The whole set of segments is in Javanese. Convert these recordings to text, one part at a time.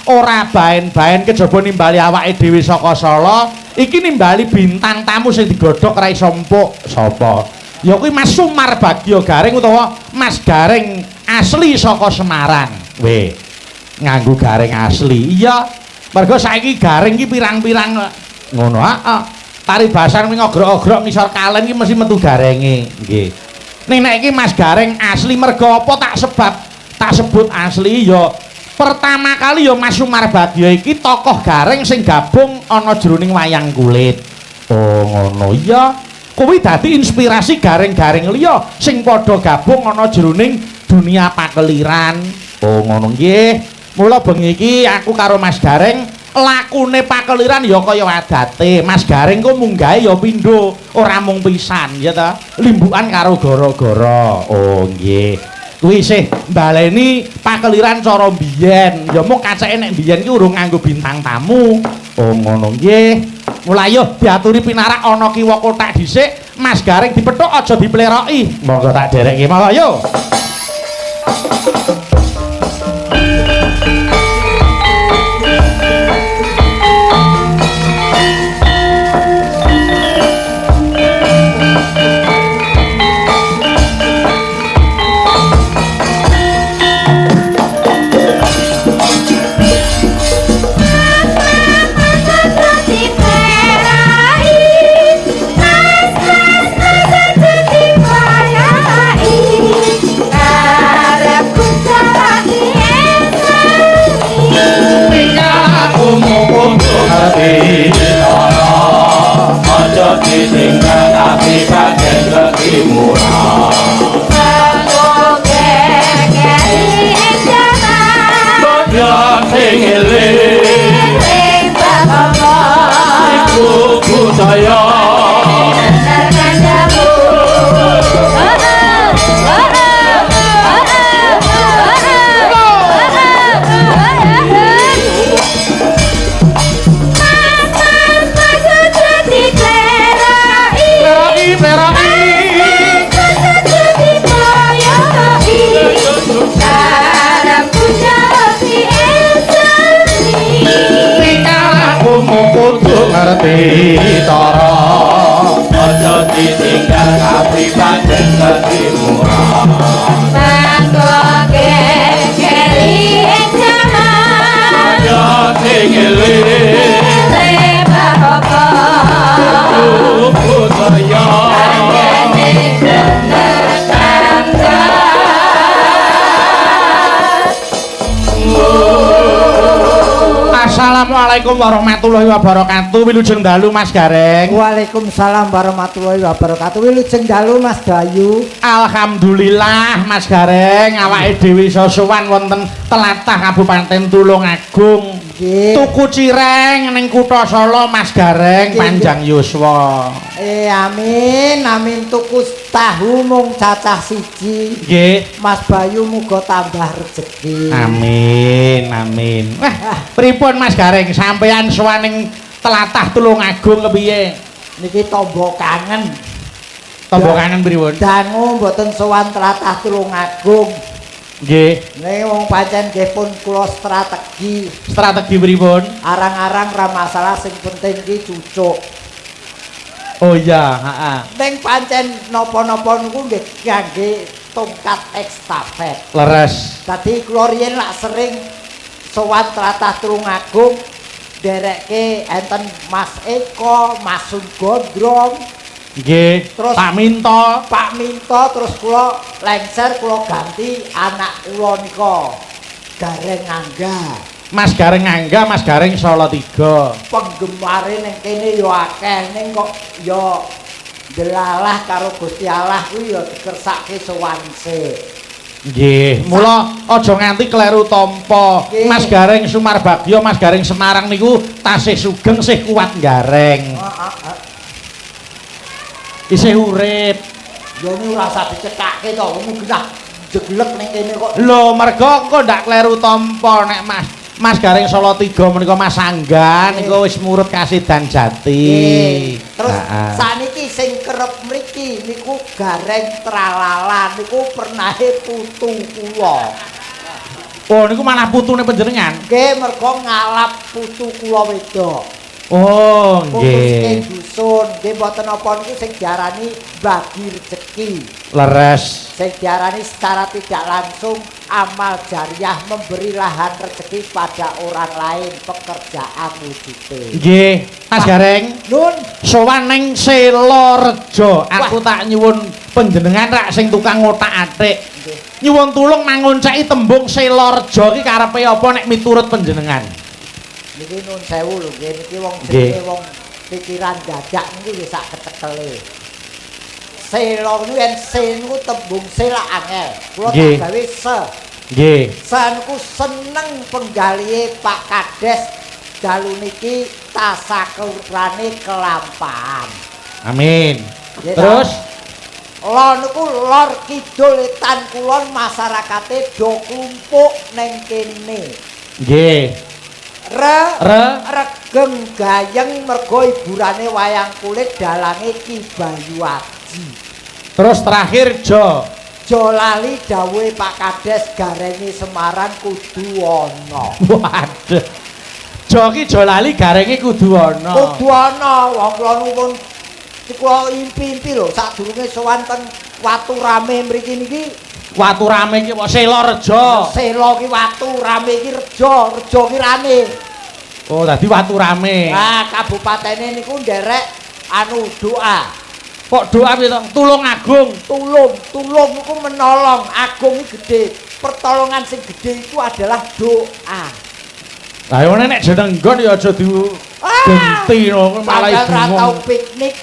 ora baen-baen kejaba nimbali awake dhewe saka Solo, iki nimbali bintang tamu sing digodhog ra iso empuk. Sapa? Ya kuwi Mas Sumar Bagyo Garing utawa Mas Garing asli saka Semarang. Weh, nganggo garing asli. Iya, mergo saiki garing iki pirang-pirang ngono. Heeh. Paribasan ming ogrok-ogrok ngisor kalen iki mesti metu garenge. Nggih. Ning nek iki Mas Garing asli mergo apa tak sebut asli ya pertama kali ya Mas Sumar Bagyo iki tokoh garing sing gabung ana jroning wayang kulit. Oh ngono iya. Kuwi dadi inspirasi garing-garing liya sing padha gabung ana jroning dunia pakeliran. Oh ngono nggih. Mula bengi iki aku karo Mas Garing lakune pakeliran ya kaya adate. Mas Garing ku munggahe ya pindho, ora mung pisan ya ta. Limbukan karo gara-gara. Oh nggih. Kuwi isih mbaleni pakeliran cara biyen. Ya mung kaceke nek biyen ki urung nganggo bintang tamu. Oh ngono nggih. Mulai yo diaturi pinarak ana kiwa kotak dhisik, Mas Garing dipethuk aja dipleroki. Monggo tak dereki mawon yo. Aja ditinggal tapi bagian lebih murah. Kanggo kekeri jaman bodoh sing eling bapak iku budaya ngerti tara aja ditinggal kapribaden lebih murah. Manggo kekeri jaman aja tinggali bahapa budaya Assalamualaikum warahmatullahi wabarakatuh. Wilujeng dalu Mas Garing. Waalaikumsalam warahmatullahi wabarakatuh. Wilujeng dalu Mas Bayu. Alhamdulillah Mas Garing awake dhewe iso sowan wonten tlatah Kabupaten Tulungagung. Nggih. Tuku cireng ning Kutha Solo Mas Garing panjang yuswa. Amin amin tuku tahu mung cacah siji. Nggih. Mas Bayu muga tambah rejeki. Amin amin. Wah, pripun Mas Garing sampeyan sowan ning tlatah Tulungagung kepiye? Niki tombo kangen. Tombo kangen pripun? Dangu mboten sowan tlatah Tulungagung. Nggih. Nggih wong pancen nggih pun kula strategi. Strategi pripun? Arang-arang ra masalah sing penting ki cucuk. Oh iya, heeh. Ning pancen napa-napa niku nggih kangge tongkat estafet. Leres. Dadi kula riyen lak sering sowan tlatah Tulungagung derekke enten Mas Eko, Mas Sunggodrong. Nggih. Terus Pak Minto terus kula lengser kula ganti anak kula nika Gareng Angga. Mas Garing Angga, Mas Garing Solo 3. Penggemare ning kene ya akeh ning kok ya delalah karo Gusti Allah kuwi ya dikersake sowan sik. Nggih, mula aja nganti kleru tampa. Mas Garing Sumar Bagyo, Mas Garing Semarang niku tasih sugeng, sih kuat gareng. Isih urip. Ya ini ora usah dicekake to, wong genah jeglek ning kene kok. Lho, mergo kok ndak kleru tampa nek Mas Garing Solo 3 menika Mas Angga niku wis murut Kasidan Jati. Terus saniki sing kerep mriki niku Gareng Tralala niku pernahe putu kula. Oh niku malah putune panjenengan. Nggih mergo ngalap putu kula wedok. Oh Putus nggih. dusun, nggih mboten apa niku sing diarani bagi rezeki. Leres. Sing diarani secara tidak langsung amal jariah memberi lahan rezeki pada orang lain pekerjaan wujude. Nggih, Mas Gareng. Nun, Sowan ning Selorejo, aku tak nyuwun panjenengan rak sing tukang ngotak-atik. Nyuwun tulung mangonceki tembung Selorejo iki karepe apa nek miturut panjenengan? niki nun sewu lho, nggih niki wong Nggih. jenenge wong pikiran dadak niki wis sak ketekele. Selo niku yen se niku tembung sela angel. Kula Nggih. tak gawe se. Nggih. Sanku seneng penggalihe Pak Kades dalu niki tasakurane kelampahan. Amin. Nggih, Terus lor niku lor kidul etan kulon masyarakate do klumpuk ning kene. nggih. Regeng gayeng mergo hiburane wayang kulit dalange Ki Bayu Aji. Terus terakhir Jo. Jo lali dawuhe Pak Kades garenge Semarang kudu ana. Waduh. Jo ki Jo lali garenge kudu ana. Kudu ana wong kula nuwun kula impi-impi lho sadurunge sowan ten Watu Rame mriki niki. Watu Rame iki kok Selorejo. Selo ki Watu Rame iki rejo, rejo ki rame. Oh, dadi Watu Rame. Nah, kabupatene niku nderek anu doa. Kok doa piye to? Tulung Agung. Tulung niku menolong, agung iki gedhe. Pertolongan sing gedhe itu adalah doa. Lah yo nek jeneng nggon ya aja digenti no malah Padahal ra tau bingung. piknik.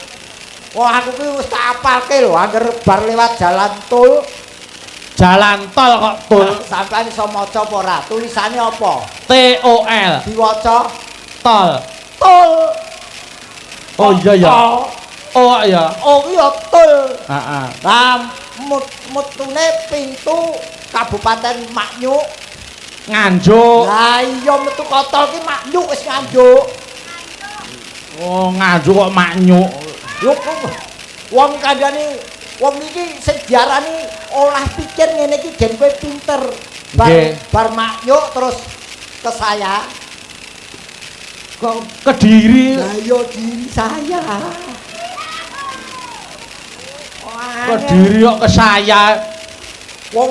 Wah, aku ki wis tak apalke lho, angger bar lewat jalan tol. Jalan tol kok tol. Sampeyan iso maca apa ora? Tulisane apa? TOL. Diwaca Tol. tol. Oh iya ya. Oh iya. Oh iya tol. Heeh. Lah mutune pintu Kabupaten Maknyuk. Nganjuk. Lah iya metu kotol ki Maknyuk wis nganjuk. Oh, nganjuk kok Maknyuk. Lho wong kandhane wong iki sing diarani olah pikir ngene iki gen kowe pinter. Nggih. Bar Maknyuk terus ke saya. Kok Kediri. Lah iya diri saya. Kediri kok ke saya. Wong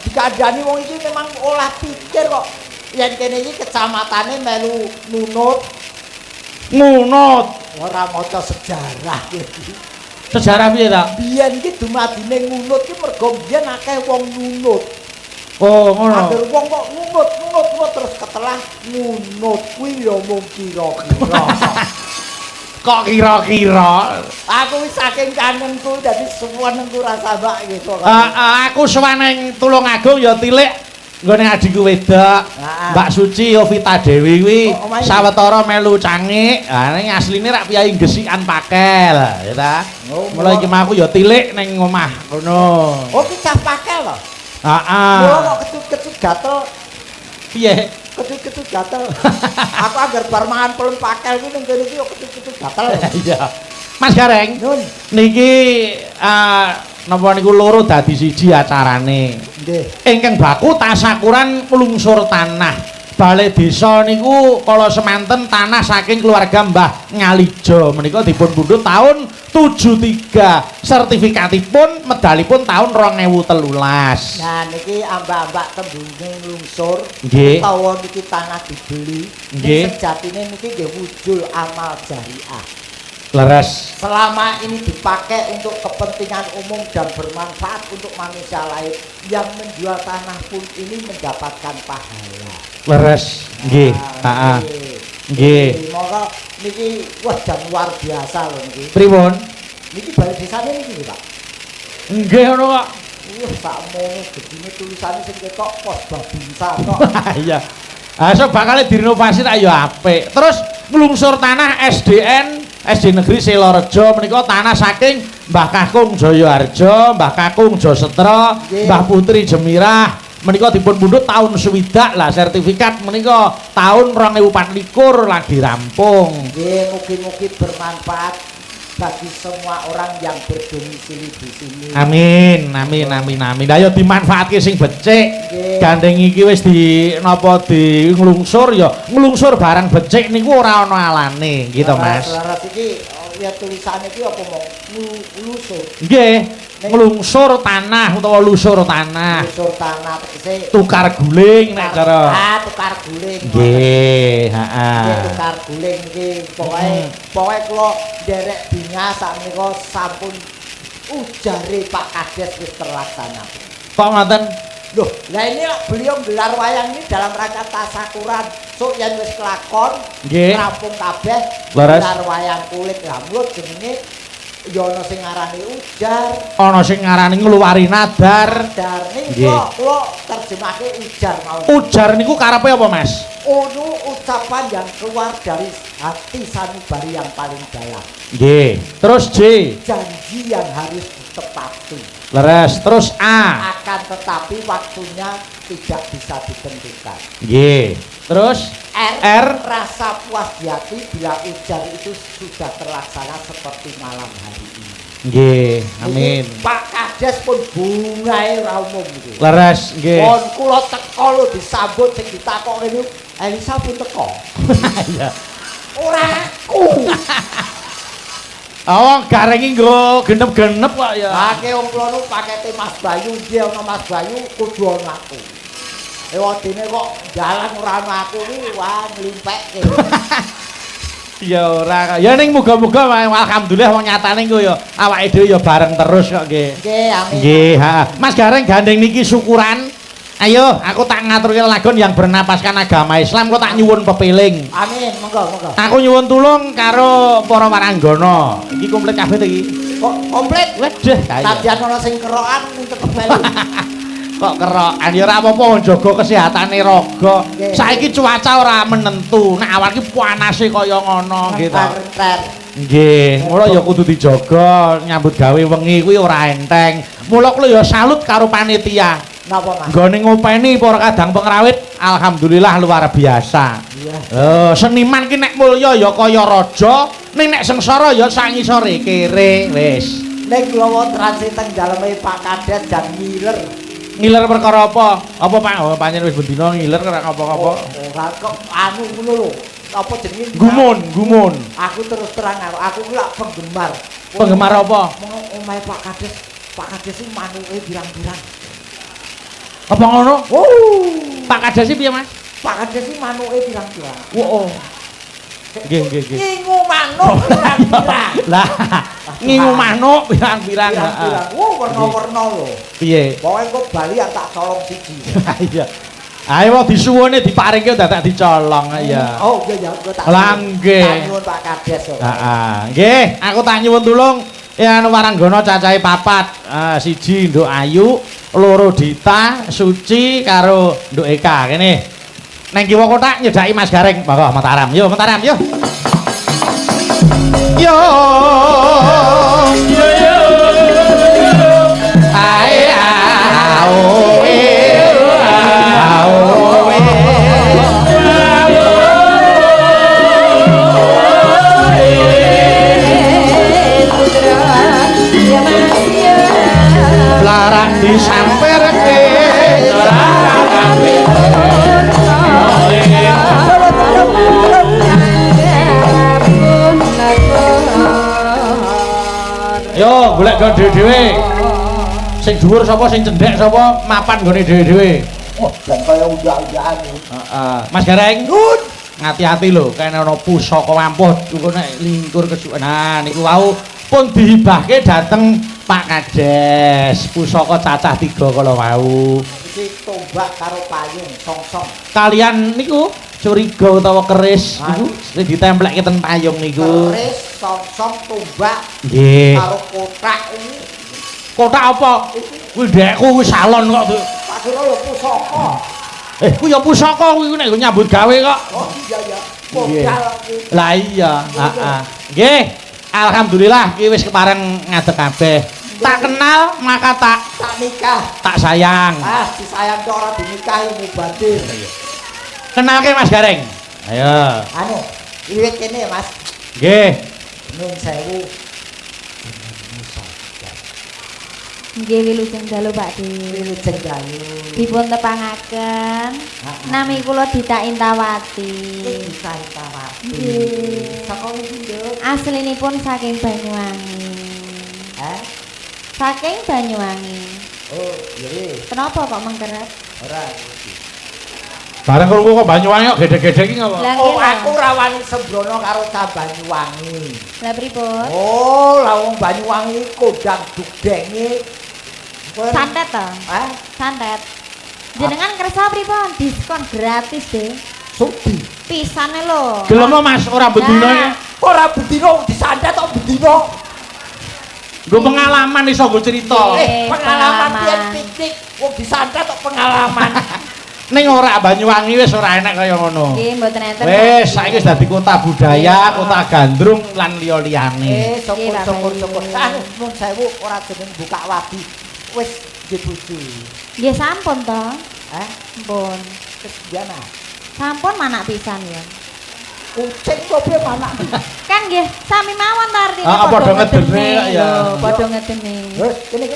dikandani wong iki memang olah pikir kok. Yen kene iki kecamatane melu nunut Ngunut. ora maca sejarah iki. Sejarah piye ta? Biyen iki dumadine ngunut ki mergo biyen akeh wong nunut. Oh, ngono. Angger wong kok ngunut terus ketelah ngunut kuwi ya mung kira-kira. Kok kira-kira? Aku wis saking kangenku dadi suwenengku rasa mbak gitu. Aku suwaning Tulung Agung ya tilik nggone adikku wedok. Mbak Suci Yovita Dewi kuwi Oh, omahe. sawetara melu cangik. Ha ning asline rak piyai Gesikan Pakel, ya ta. Oh, Mulai iki mah aku ya tilik ning omah ngono. Oh ki cah pakel lho. Heeh. Mula kok kecut-kecut gatel, Piye? kecut-kecut gatel. Aku anggar bar mangan pelem pakel ki ning kene iki yo kecut-kecut gatel. Iya. Mas Gareng, Nun, niki napa niku loro dadi siji acarane. nggih. Ingkang baku tasakuran pelungsur tanah. Balai desa niku kala semanten tanah saking keluarga Mbah Ngalijo menika dipun pundhut tahun 73. Sertifikatipun medalipun tahun 2013. Nah niki ambak-ambak tembunge lungsur. Nggih. Utawa niki tanah dibeli. Nggih. Sejatine niki nggih wujul amal jariah. Leres. Selama ini dipakai untuk kepentingan umum dan bermanfaat untuk manusia lain, yang menjual tanah pun ini mendapatkan pahala. Leres. Nggih. Heeh. Nggih. Maka niki wah jan luar biasa lho niki. Pripun? Niki balai desane niki Pak. Nggih ngono kok. Wah sakmono gedine tulisane sing ketok pos babinsa kok. Iya. Sok bakal direnovasi tak ya apik. Terus nglungsur tanah SDN SD Negeri Selorejo menika tanah saking Mbah Kakung Jayaharjo, Mbah Kakung Josetra, Nggih. Mbah Putri Jemirah menika dipun pundhut tahun swidak lah sertifikat menika tahun 2024 lagi rampung. Nggih mugi-mugi bermanfaat bagi semua orang yang berdomisili di sini. Amin, amin, amin, amin. Ayo dimanfaatke sing becik. Nggih. Gandeng iki wis di napa di nglungsur ya, nglungsur barang becik niku ora ana alane, gitu Mas. Laras iki ya tulisane iki apa mau lusur. Nggih, nglungsur tanah utawa lusur tanah. Lusur tanah tegese Tukar guling nek cara. Ah, tukar guling. Nggih, Nggih, heeh. tukar guling iki pokoke kula nderek binga sakmenika sampun ujare Pak Kades wis terlaksana. Kok ngoten? Loh, lah ini beliau gelar wayang ini dalam rangka tasakuran. Sok yen wis kelakon, Nggih. rampung kabeh Leres. gelar wayang kulit rambut jenenge ya ana sing ngarani ujar. Ana sing ngarani ngluwari nadar. Dar Nggih. niku kula terjemahke ujar mawon. Ujar niku karepe apa, Mas? Ono ucapan yang keluar dari hati sanubari yang paling dalam. Nggih. Terus J. Janji yang harus ditepati. Leres. Terus A. Akan tetapi waktunya tidak bisa ditentukan. Nggih. Terus R. Rasa puas di hati bila ujar itu sudah terlaksana seperti malam hari ini. Nggih. Amin. Ini Pak Kades pun bungae ra umum iki. Leres. Nggih. Pon kula teko lho disambut sing ditakoki niku Elisa pun teko. Iya. Ora aku. Oh, gareng iki nggo genep-genep kok ya. Pake wong kula nu pakete Mas Bayu, dia ana Mas Bayu kudu ana aku. Wadine kok jalan ora ana aku iki wah nglimpekke. Ya ora. Ya ning muga-muga wae alhamdulillah wong nyatane engko ya awake dhewe ya bareng terus kok nggih. Nggih, amin. Nggih, heeh. Mas Gareng gandeng niki syukuran. Ayo, aku tak ngaturke lagon yang bernapaskan agama Islam, kok tak nyuwun pepiling. Amin, monggo, monggo. Aku nyuwun tulung karo para waranggana. Iki komplit kabeh to iki. Kok komplit? Waduh, kaya. Tadian ana sing kerokan ning tetep bali. Kok kerokan ya ora apa-apa jaga kesehatane raga. Nggih. Saiki cuaca ora menentu. Nek awak iki panase kaya ngono gitu. Renter. Nggih, mula ya kudu dijaga nyambut gawe wengi kuwi ora enteng. Mula kula ya salut karo panitia. Napa, Mas? Nggone ngopeni para kadang pengrawit, alhamdulillah luar biasa. Iya. Seniman ki nek mulya ya kaya raja, ning nek sengsara ya sak ngisore kere wis. Nek kula wonten transit teng daleme Pak Kades jan ngiler. Ngiler perkara apa? Apa Pak? Oh, pancen wis bendina ngiler ora apa-apa. Ora kok anu ngono lho. Apa jenenge? Gumun. Aku terus terang aku ki lak penggemar. Penggemar apa? Omahe Pak Kades. Pak Kades iki manuke pirang-pirang. Apa ngono? Oh, Pak Kades iki piye, Mas? Pak Kades iki manuke pirang-pirang. Oh. Nggih. Ngingu manuk pirang-pirang. Lah, ngingu manuk pirang-pirang. Pirang-pirang. Warna-warna lho. Piye? Pokoke kok Bali ya tak colong siji. Iya. Ayo disuwune diparingke dadak dicolong ya. Oh, iya ya, kok tak. Lah, nggih. Nyuwun Pak Kades kok. Heeh. Nggih, aku tak nyuwun tulung ya waranggana cacahe 4. Siji Nduk Ayu, loro Dita, Suci karo Nduk Eka. Kene. Neng kiwa kotak nyedaki Mas Gareng. Monggo Mataram. Yo Mataram, yo. Yo. Ae aoe. Aoe. Larang disamperke yo golek go dhewe-dhewe sing dhuwur sapa sing cendhek sapa mapan gone dhewe-dhewe. Wah, dan kaya undak-undakan. Heeh. Mas Gareng, nun ngati-ati lho kene ana pusaka ampuh engko nek lingkur kesuwen. Nah niku wau pun dihibahke dateng Pak Kades. Pusaka cacah 3 kala wau. Iki tombak karo payung songsong. Kalian niku curiga utawa keris niku sing ditemplekke ten payung niku. Keris, songsong, tombak Nggih. karo kotak ini. Kotak apa? Kuwi ndekku wis salon kok. Tak kira lho pusaka. Kuwi ya pusaka kuwi nek nyambut gawe kok. Oh iya ya. Modal iki. Lah iya, heeh. Nggih. Alhamdulillah iki wis kepareng ngadeg kabeh. Tak kenal maka tak nikah. tak sayang. Ah, disayang kok ora dinikahi mubadir. Kenalke Mas Gareng. Ayo. Anu, wiwit kene ya, Mas. Nggih. Nun sewu. Nggih wilujeng dalu Pak De. Wilujeng dalu. Dipun tepangaken nami kula Dita Intawati. Dita Intawati. Nggih. Saka ndi, Nduk? Aslinipun saking Banyuwangi. Hah? Saking Banyuwangi. Oh, iya. Kenapa kok mengkeret? Ora. Bareng krungu kok Banyuwangi kok gede-gede iki ngapa? Lah Oh, nggih lho. aku ora wani sembrono karo cah Banyuwangi. Lah pripun? Oh, lah wong Banyuwangi kondang dugdenge. Santet to? Hah? Santet. Jenengan kersa pripun? Diskon gratis deh. Sudi. Pisane lho. Gelem Mas ora bedino iki. Ora bedino disantet kok bedino. Nggo pengalaman iso nggo cerita. Pengalaman piye piknik wong disantet kok pengalaman. Ning ora Banyuwangi wis ora enak kaya ngono. Nggih, mboten enten. Wis saiki wis dadi kota budaya, kota gandrung lan liya-liyane. Syukur. Anu nun sewu ora jeneng buka wabi. Wis dibuju. Nggih sampun to. Hah? Pun. Kesediana. Sampun manak pisan ya. Kucing kok piye manak. Kan nggih sami mawon to artine. Ah, padha ngedene ya. Padha ngedene. Wis kene.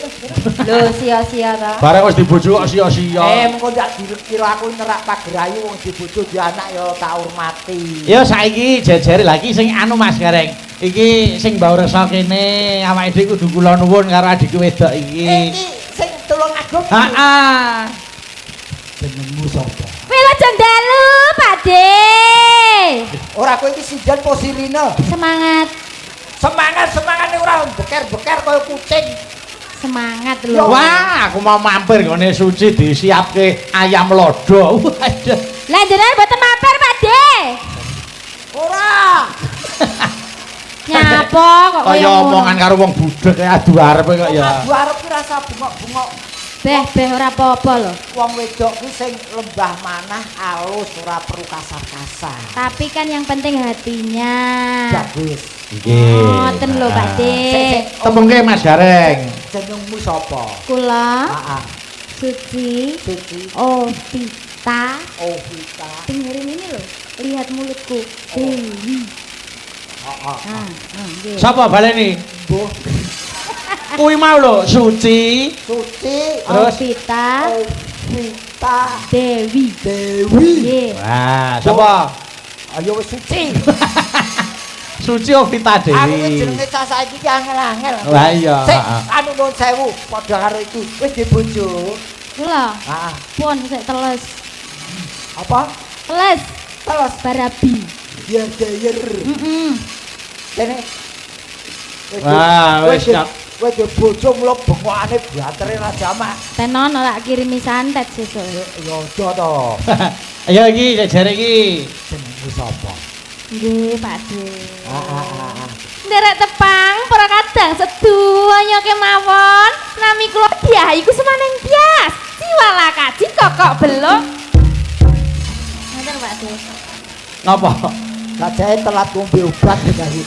Lho sia-sia to. Bareng wis dibojo kok sia-sia. Mengko ndak dikira aku nerak pagerayu wong dibojo di anak ya tak hormati. Ya saiki jejere lagi sing anu Mas Gareng. Iki sing mbau resa kene awake dhewe kudu kula nuwun karo adikku wedok iki. Iki sing tulung agung. Heeh. Jenengmu sapa? Wilujeng dalu, Pak De. Ora kowe iki sidan posirine. Semangat. Semangat ora beker-beker kaya kucing. Semangat lho. Wah, aku mau mampir ngene suci disiapke ayam lodo. Waduh. Lah jenengan mboten mampir, Pak De. Ora. Nyapa kok Kaya ngono? omongan karo wong budhek adu arepe kok ya. Adu arep ki rasa bengok-bengok. Beh ora apa-apa lho. Wong wedok ki sing lembah manah alus ora perlu kasar-kasar. Tapi kan yang penting hatinya. Bagus. Nggih. Ngoten lho, Pak De. Temungke Mas Gareng. Jenengmu sapa? Kula Heeh. Suci Suci. Ovita. Oh, Vita. Dengerin ini loh. Lihat mulutku. Dewi. Heeh. Nggih. Sapa baleni? Mbuh. Kuwi mau lho, Suci. Suci. Terus? Ovita. Oh, Vita. Dewi. Dewi. Nggih. Wah, sapa? Ayo wis suci. Suci Ovita Aku ki Dewi. jenenge cah saiki ki angel-angel. Lah iya, Sik, heeh. anu nuwun sewu, padha karo iki. Wis dibojo. Kula Heeh. pun sik teles. Apa? Teles Terus barabi. dia gayer. Heeh. Kene. Wah, wis nyap. Kowe dhe bojo mulo bengokane batere ra jamak. Tenon ora kirimi santet sesuk. Ya aja to. Ayo iki jejere iki. Jenengmu sapa? Nggih, Pak De. Ah. Nderek tepang para kadang sedoyo kemawon. Nami kula Diah iku semaneng tias. Siwala kaji kokok belum. Ngoten Pak De. Napa? Kajae telat ngombe obat iki.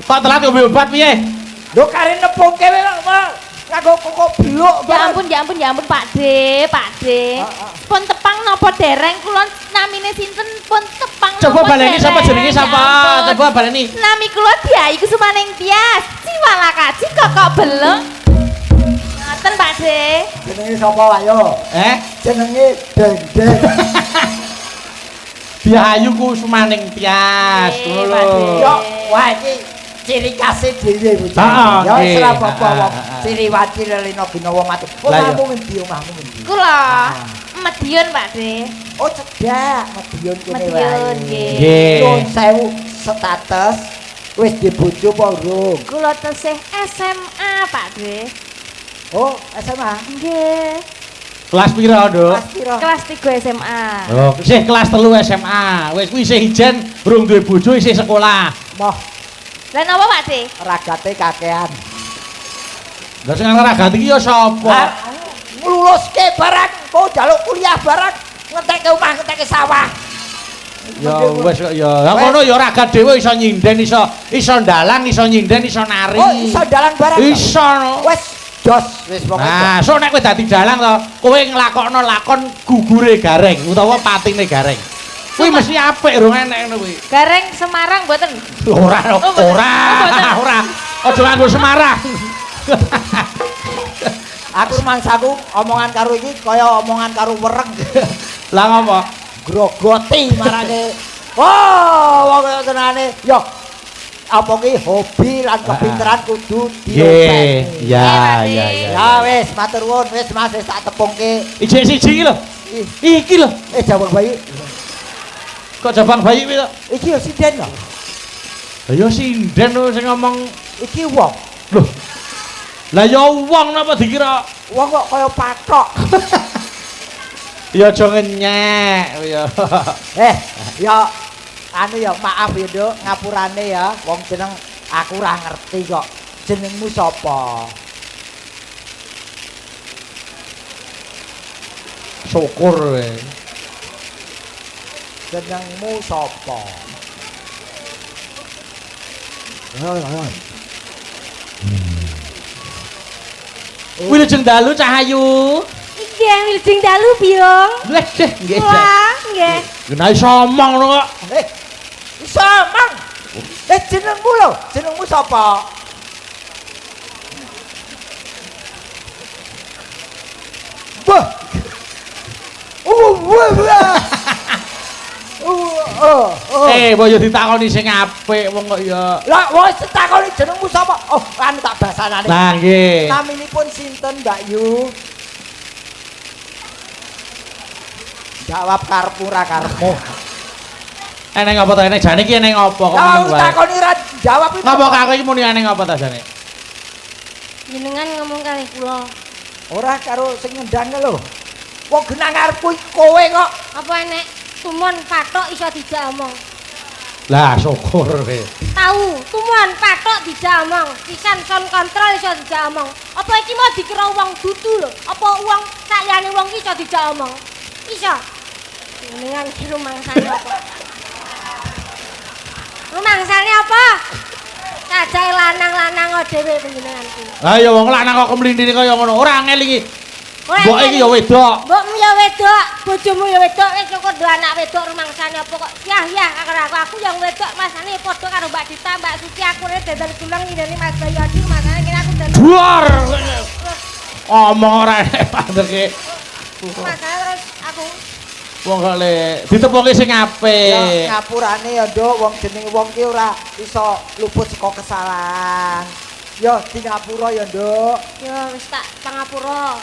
Kok telat ngombe obat piye? Lho kare nepung kene kok nganggo kok beluk. Ya ampun Pak De, Pak De. Pun tepang napa dereng kula namine sinten pun tepang Coba napa baleni sapa jenenge dereng? sapa? Ya ampun. Coba baleni. Nami kula Diah iku semaneng tias. Siwala kaji kokok belum. Ngoten Pak De. Jenenge sapa wae? Jenenge Dendeng. Biayu ku sumaning tias. Nggih, Ngono Pak De. lho. Yo, wah iki ciri khase dhewe bocah. Ah, Ya wis nggih. ora apa-apa wong. Ah. Ciri wati lelino ginawa mati. Lah, Omahmu ngendi omahmu ngendi? Kula Madiun Pak De. Oh cedak Madiun kene wae. Madiun, nggih. Nggih. Nuwun sewu status wis dibojo apa urung? Kula tesih SMA Pak De. Oh, SMA. Nggih. Kelas pira, Nduk? Kelas pira? Kelas 3 SMA. Oh, isih kelas 3 SMA. Wis kuwi isih ijen, urung duwe bojo, isih sekolah. Moh, Lah napa Pak De? ragate kakean. Lah sing ana ragat iki ya sapa? Ngluluske barang, kok njaluk kuliah barang, ngetekke omah, ngetekke sawah. Ya wis kok ya. Lah ngono ya ragat dhewe iso nyinden, iso ndalang, iso nyinden, iso nari. Oh, iso dalan barang. Iso. Wis jos, wis pokoke. Nah, so nek kowe dadi dalang to, kowe nglakokno lakon gugure Gareng utawa patine Gareng. Kuwi mesti apik rung enek ngono kuwi. Gareng Semarang mboten. Ora, mboten. ora. Aja nganggo Semarang. Aku rumangsaku omongan karo iki kaya omongan karo wereng. Lah ngopo? Grogoti marane. Oh, wong kaya tenane. Yo. Apa ki hobi lan kepinteran kudu diopeni. Ya. Ya wis, matur nuwun, wis Mas wis tak tepungke. Ijek siji iki lho. Iki lho. Jabang bayi. Kok jabang bayi kuwi to? Iki yo sinden lho. Lah ya sinden lho sing ngomong Iki wong. lho. Lah ya wong napa dikira Wong kok kaya patok. ya aja ngenyek ya. Ya anu ya maaf ya Nduk, ngapurane ya. Wong jeneng aku ora ngerti kok. Jenengmu sapa? Syukur we. Jenengmu sapa? Wilujeng dalu Cahayu. Nggih, wilujeng dalu Biong. Leh deh nggih. Wah, nggih. Genai somong lho kok. Iso mang. Jenengmu lho, jenengmu sapa? Wah. Boyo ditakoni sing apik wong kok ya. Lah wis takoni jenengmu sapa? Oh, anu tak basanane. Lah nggih. Naminipun sinten, Mbak Yu? Jawab karepmu ra karepmu. Eneng apa ta eneng jane iki eneng apa kok Lah meneng wae. takoni ra jawab itu. Ngapa kok iki muni eneng apa ta jane? Jenengan ngomong kali kula. Ora karo sing ngendang lho. Wong genang ngarepku iki kowe kok. Apa enek tumon patok iso dijak omong. Lah syukur we. Tahu, tumon patok dijak omong. Pisan sound control iso dijak omong. Apa iki mau dikira wong dudu lho? Apa wong sakjane wong iki iso dijak omong? Iso. Jenengan ki rumangsane apa? Rumangsane apa? Kajae lanang-lanang dhewe panjenengan ki. Lah ya wong lanang kok kemlintine kaya ngono. Ora ngelingi. Mbok iki ya wedok. Mbokmu ya wedok, bojomu ya wedok, wis kok do anak wedok rumangsane apa kok. Yah karo aku yang wedok masane padha karo Mbak Dita, Mbak Suci aku rene dandel gulang ngene Mas Bayu Adi masane kira aku dandel. Duar. Omong ora enek pandeke. Masane terus aku Wong kok le ditepungi sing apik. Ya ngapurane ya Nduk, wong jenenge wong ki ora iso luput saka kesalahan. Yo di ngapura ya Nduk. ya wis tak pangapura.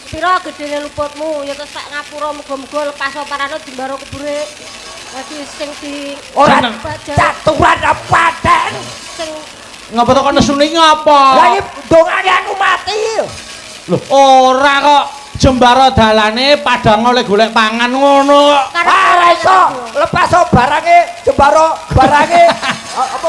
Pira gedene luputmu ya terus tak ngapura muga-muga lepas oparane dimbaro kubure. Dadi sing di Ora Bajar. caturan apa den. Sing Ngapa to kok nesune iki ngapa? Lah iki dongane aku mati. Lho, ora kok jembara dalane padang oleh golek pangan ngono kok. Ora iso lepas barange jembaro barange apa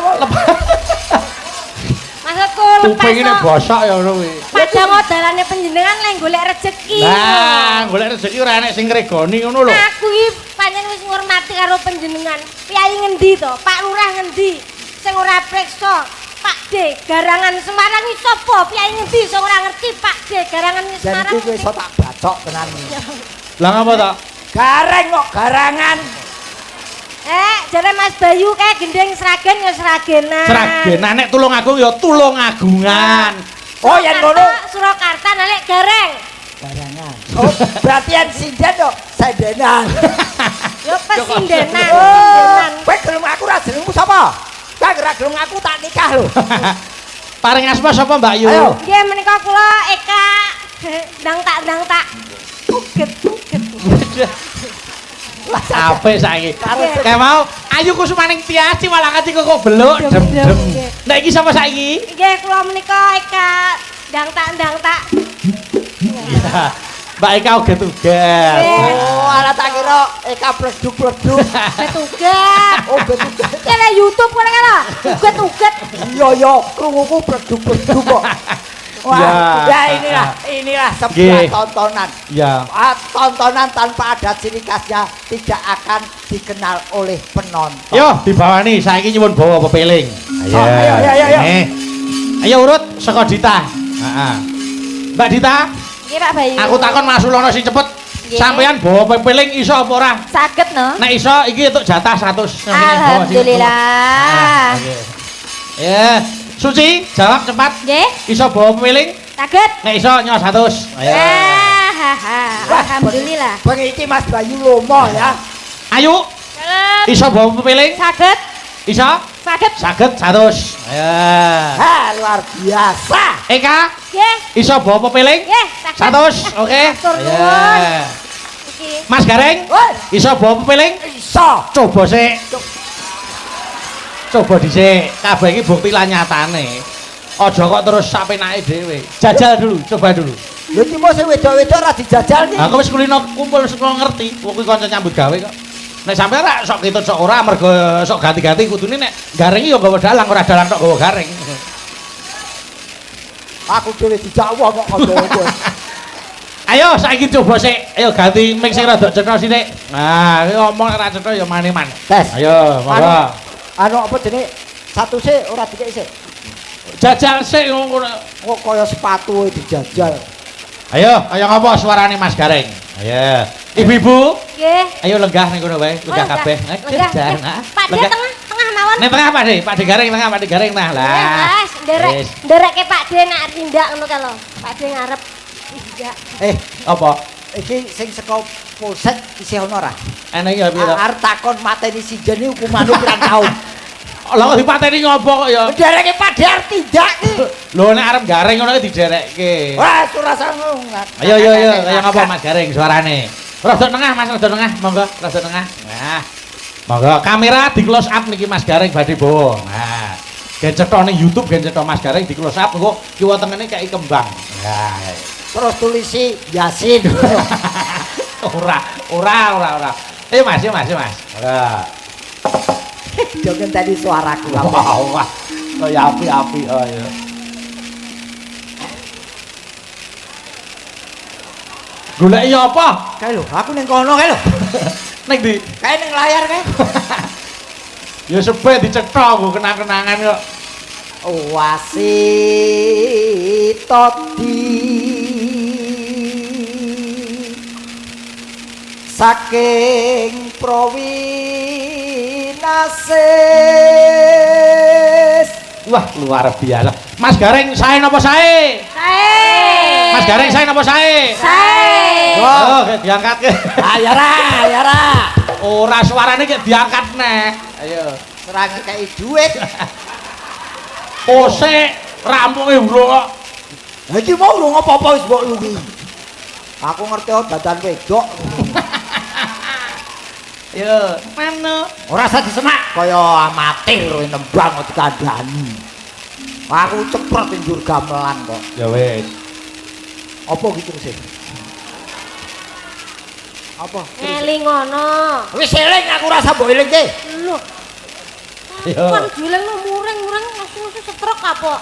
maksudku lepas Kupingine bosok ya ngono kuwi. padang dalane panjenengan lek golek rejeki. Lah, golek rezeki ora enek sing ngregoni ngono lho. Aku iki pancen wis ngurmati karo panjenengan. Piyai ngendi to? Pak Lurah ngendi? Sing ora priksa. Pak D, garangan Semarang iki sapa? Piyai ngendi sing ora ngerti Pak D, garangan Semarang. Jadi iso tak bacok tenan. Lah ngapa to? Gareng kok garangan. Jare Mas Bayu kae gendeng seragen ya seragenan. Seragenan nek tulung agung ya tulung agungan. Oh yen ngono Surakarta nek gareng. garangan. Oh berarti yen sinden yo sendenan. Ya pesindenan. Oh, kowe gelem aku ra jenengmu sapa? Kowe ora gelem aku tak nikah lho. Paring asma sapa Mbak Yu? Ayo. Nggih menika kula Eka ndang tak uget. Apik saiki. Kayak mau ayu kusumaning Tias Ciwalakati kok beluk dem. Nek iki sapa saiki? Nggih kula menika Eka ndang tak. Iya. Mbak Eka uget-uget. Oh, ala tak kira Eka bleduk-bleduk. Betugat. Oh, betugat. Kene YouTube kene kan. Uget. Iya ya, krunguku bleduk-bleduk kok. Wah, ya inilah sebuah tontonan. Ya. Tontonan tanpa ada ciri khasnya tidak akan dikenal oleh penonton. Yo, dibawani saiki nyuwun bawa pepeling. Ayo. Ayo urut saka Dita. Heeh. Mbak Dita, Nggih Pak Bayu. aku takon Masulono sing cepet. Nggih. Sampeyan bawa pepeling iso apa ora? Saged no. Nek iso iki entuk jatah 100. Alhamdulillah. Ya, Suci, jawab cepat. Nggih. Iso bawa pepeling? Saged. Nek iso nyos 100. Ayo. Alhamdulillah. Bang iki Mas Bayu Lomo ya. Ayo. Saged. Iso bawa pepiling? Saged. Iso? Saged. Saged 100. Ayo. Ha, luar biasa. Eka, Nggih. iso bawa pepiling? Nggih, saged. 100. Oke. Matur Ayo. nuwun. Iki. Mas Gareng, Woi, iso bawa pepiling? iso. Coba sik. Coba dhisik. Kabeh iki bukti lan nyatane. Aja kok terus sapenake dhewe. Jajal dulu, coba dulu. Lho iki mosok wedok-wedok ora dijajal iki. Aku wis kulino kumpul saka ngerti, kuwi kanca nyambut gawe kok. Nek sampeyan ra sok ketut sok ora mergo sok ganti-ganti kudune nek gareng iki ya nggawa dalang ora dalang tok nggawa gareng. Aku dhewe dijak wong kok kanca-kanca. Ayo saiki coba sik. Ayo ganti mix sing rada cetha sithik. Nah, iki ngomong ora cetha ya mani-man. Tes. Ayo, monggo. Anu apa jenenge? Satu sik ora dikek sik. Jajal sik ngono. Kok kaya sepatu dijajal. Ayo, kaya ngapa suarane Mas Gareng? Ayo. Ibu-ibu, Nggih. ayo lenggah ning kono wae, lenggah Lenggah. kabeh. Lenggah. Jangan. Pak De tengah, tengah mawon. Ning tengah Pak De, Pak De Gareng tengah, Pak De Gareng tengah. Lah. Wes, nderek, Wis. nderekke Pak De nak tindak ngono ka lho. Pak De ngarep tindak. Apa? Iki sing saka polsek isih ono ora? Enak ya piye to? Arep takon mateni si Jeni hukumane pirang taun. Lah kok dipateni ngopo kok ya? Dereke padhe arep tindak ki. Lho nek arep gareng ngono ki diderekke. Wah, ora sanggup. Ayo kaya ngapa Mas Gareng suarane? Rada tengah Mas, rada tengah, monggo, rada tengah. Nah. Monggo kamera di close up niki Mas Gareng badhe bawa. Nah. Gen cetha ning YouTube gen cetha Mas Gareng di close up engko kiwa tengene kaya kembang. Nah. Terus tulisi Yasin. Ora. Ayo Mas. Ora. Jangan tadi suaraku apa? Wah. Kaya api-api ayo. Goleki apa? Kae lho, aku ning kono kae lho. Ning ndi? Kae ning layar kae. Ya sepe dicetha nggo kenang-kenangan kok. Wasitoti saking Prowinasis. Wah, luar biasa. Mas Gareng sae napa sae? Sae. Mas Gareng sae napa sae? Sae. Oh, diangkat ke. Ya ra. Ora suarane ki diangkat neh. Ayo. Serang kei duit. Oh, sik rampunge urung kok. Lah iki mau urung apa-apa wis mbok lungi. Aku ngerti dadan wedok. Yo, mano. Ora usah disemak kaya amatir nembang kok dikandani. Aku cepet njur gamelan kok. Ya wis. Apa gitu sih? Apa? Eling ngono. Wis eling aku ora usah mbok eling ki. Lho. Yo. Kan dilengno muring-muring langsung setruk apa?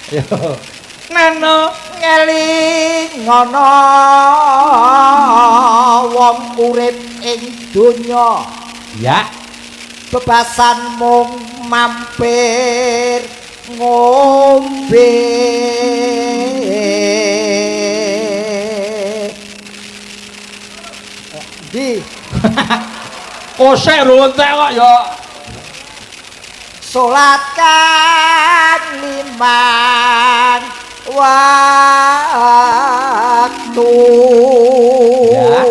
Yo. Nano Ngeling ngono wong urip ing donya. ya. Bebasan mung mampir ngombe. Di Kosek rontek kok ya. salat kang limang waktu. Ya.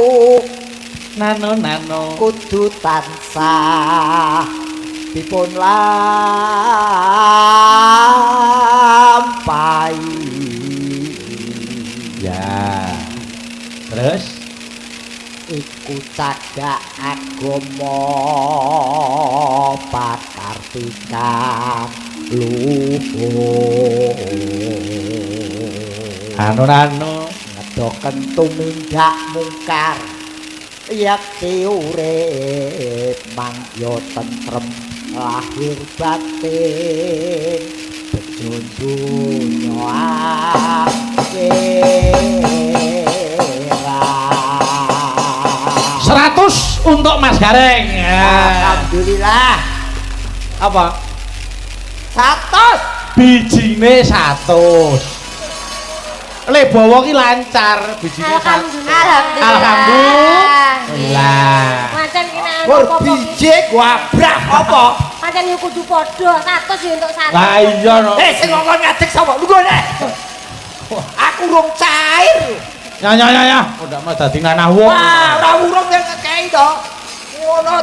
Nano. Kudu tansah dipun lampahi. Ya. Terus Iku cagak agama pakartika luhur. Nano. Ngedoken tumindak mungkar yakti urip mangya tentrem lahir batin bejo donya akhirat. 100 untuk Mas Gareng. Ya. Alhamdulillah. Apa? 100. Bijine 100. Le bawa ki lancar bijine 100. Alhamdulillah. Alhamdulillah. Pancen ki nek Wah, apa-apa ki. biji gua abrak apa? pancen yo kudu padha, 100 yo entuk 100. Lah iya no. Sing ngomong ngadeg sapa? Lungguh nek. Aku rung cair. Ya. Udah mah dadi nanah wong. Wah, ora urung yang ngekei to. Ngono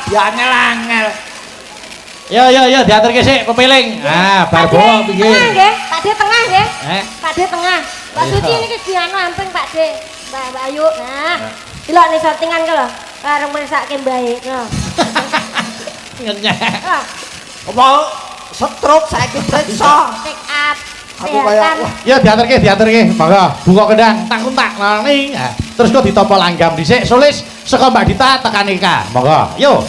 diangel-angel. Ya, diaturke sik pepiling. Ah, bar bawa pinggir. Tengah nggih, Pak De tengah nggih. Pak De tengah. Mbak Iya. Suci niki dianu amping Pak De. Mbak Ayu. Nah. Delok ning settingan ku lho. Karo mresake mbae. Nah. Ngenyek. Ah, Apa stroke saiki periksa. pick up. Aku kaya Ya diaturke. Monggo, buka kendang, tak ning. Terus kok ditopo langgam dhisik, sulis saka Mbak Dita tekan Ika. Monggo, yo.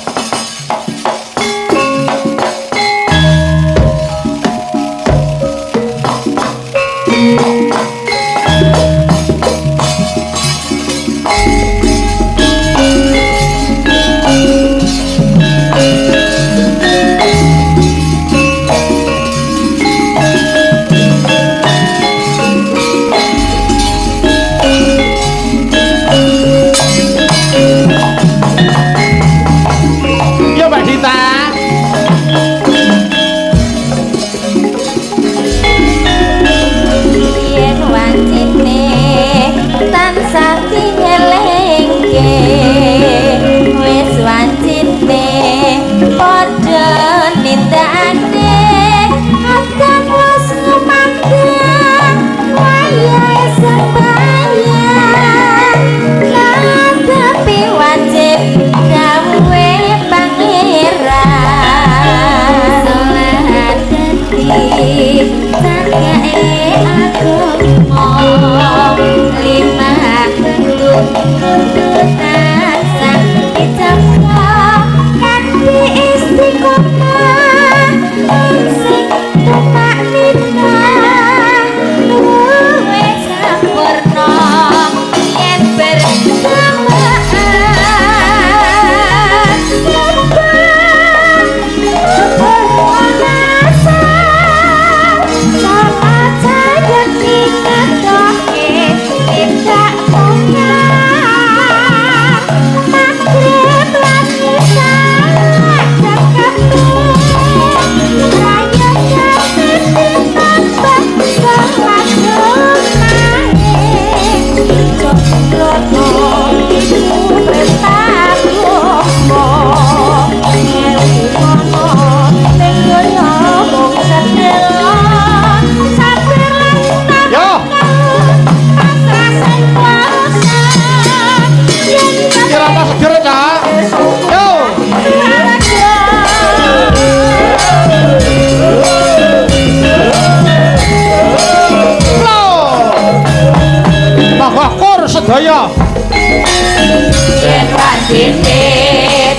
Yo Mbak Dita. yen wancine tansah dingelingke wis wancine padha nindakake akan wis ngumandang wayahe sembahyang tapi wajib gawe pangeran salat dadi sakae aku mau lima tuntutan sang dicapka kanthi istiqomah sing tumak nina luwe sampurna yen bersamaan Yo. Kira apa seger, Cak? Yo. Monggo kur sedaya. yen wancine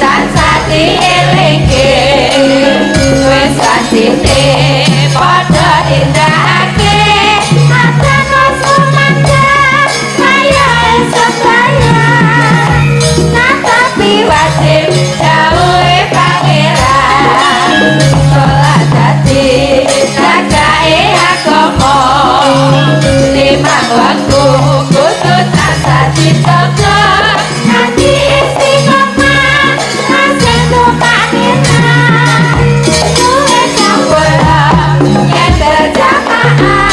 tansah dielingke wis wancine padha tindakake akan wis mandang kaya sembahyang tapi wajib gawe pangeran salat dadi sakae agama limang waktu kudu tansah dijaga kanthi istiqomah asing tupak nina luwe sampurna yen berjamaah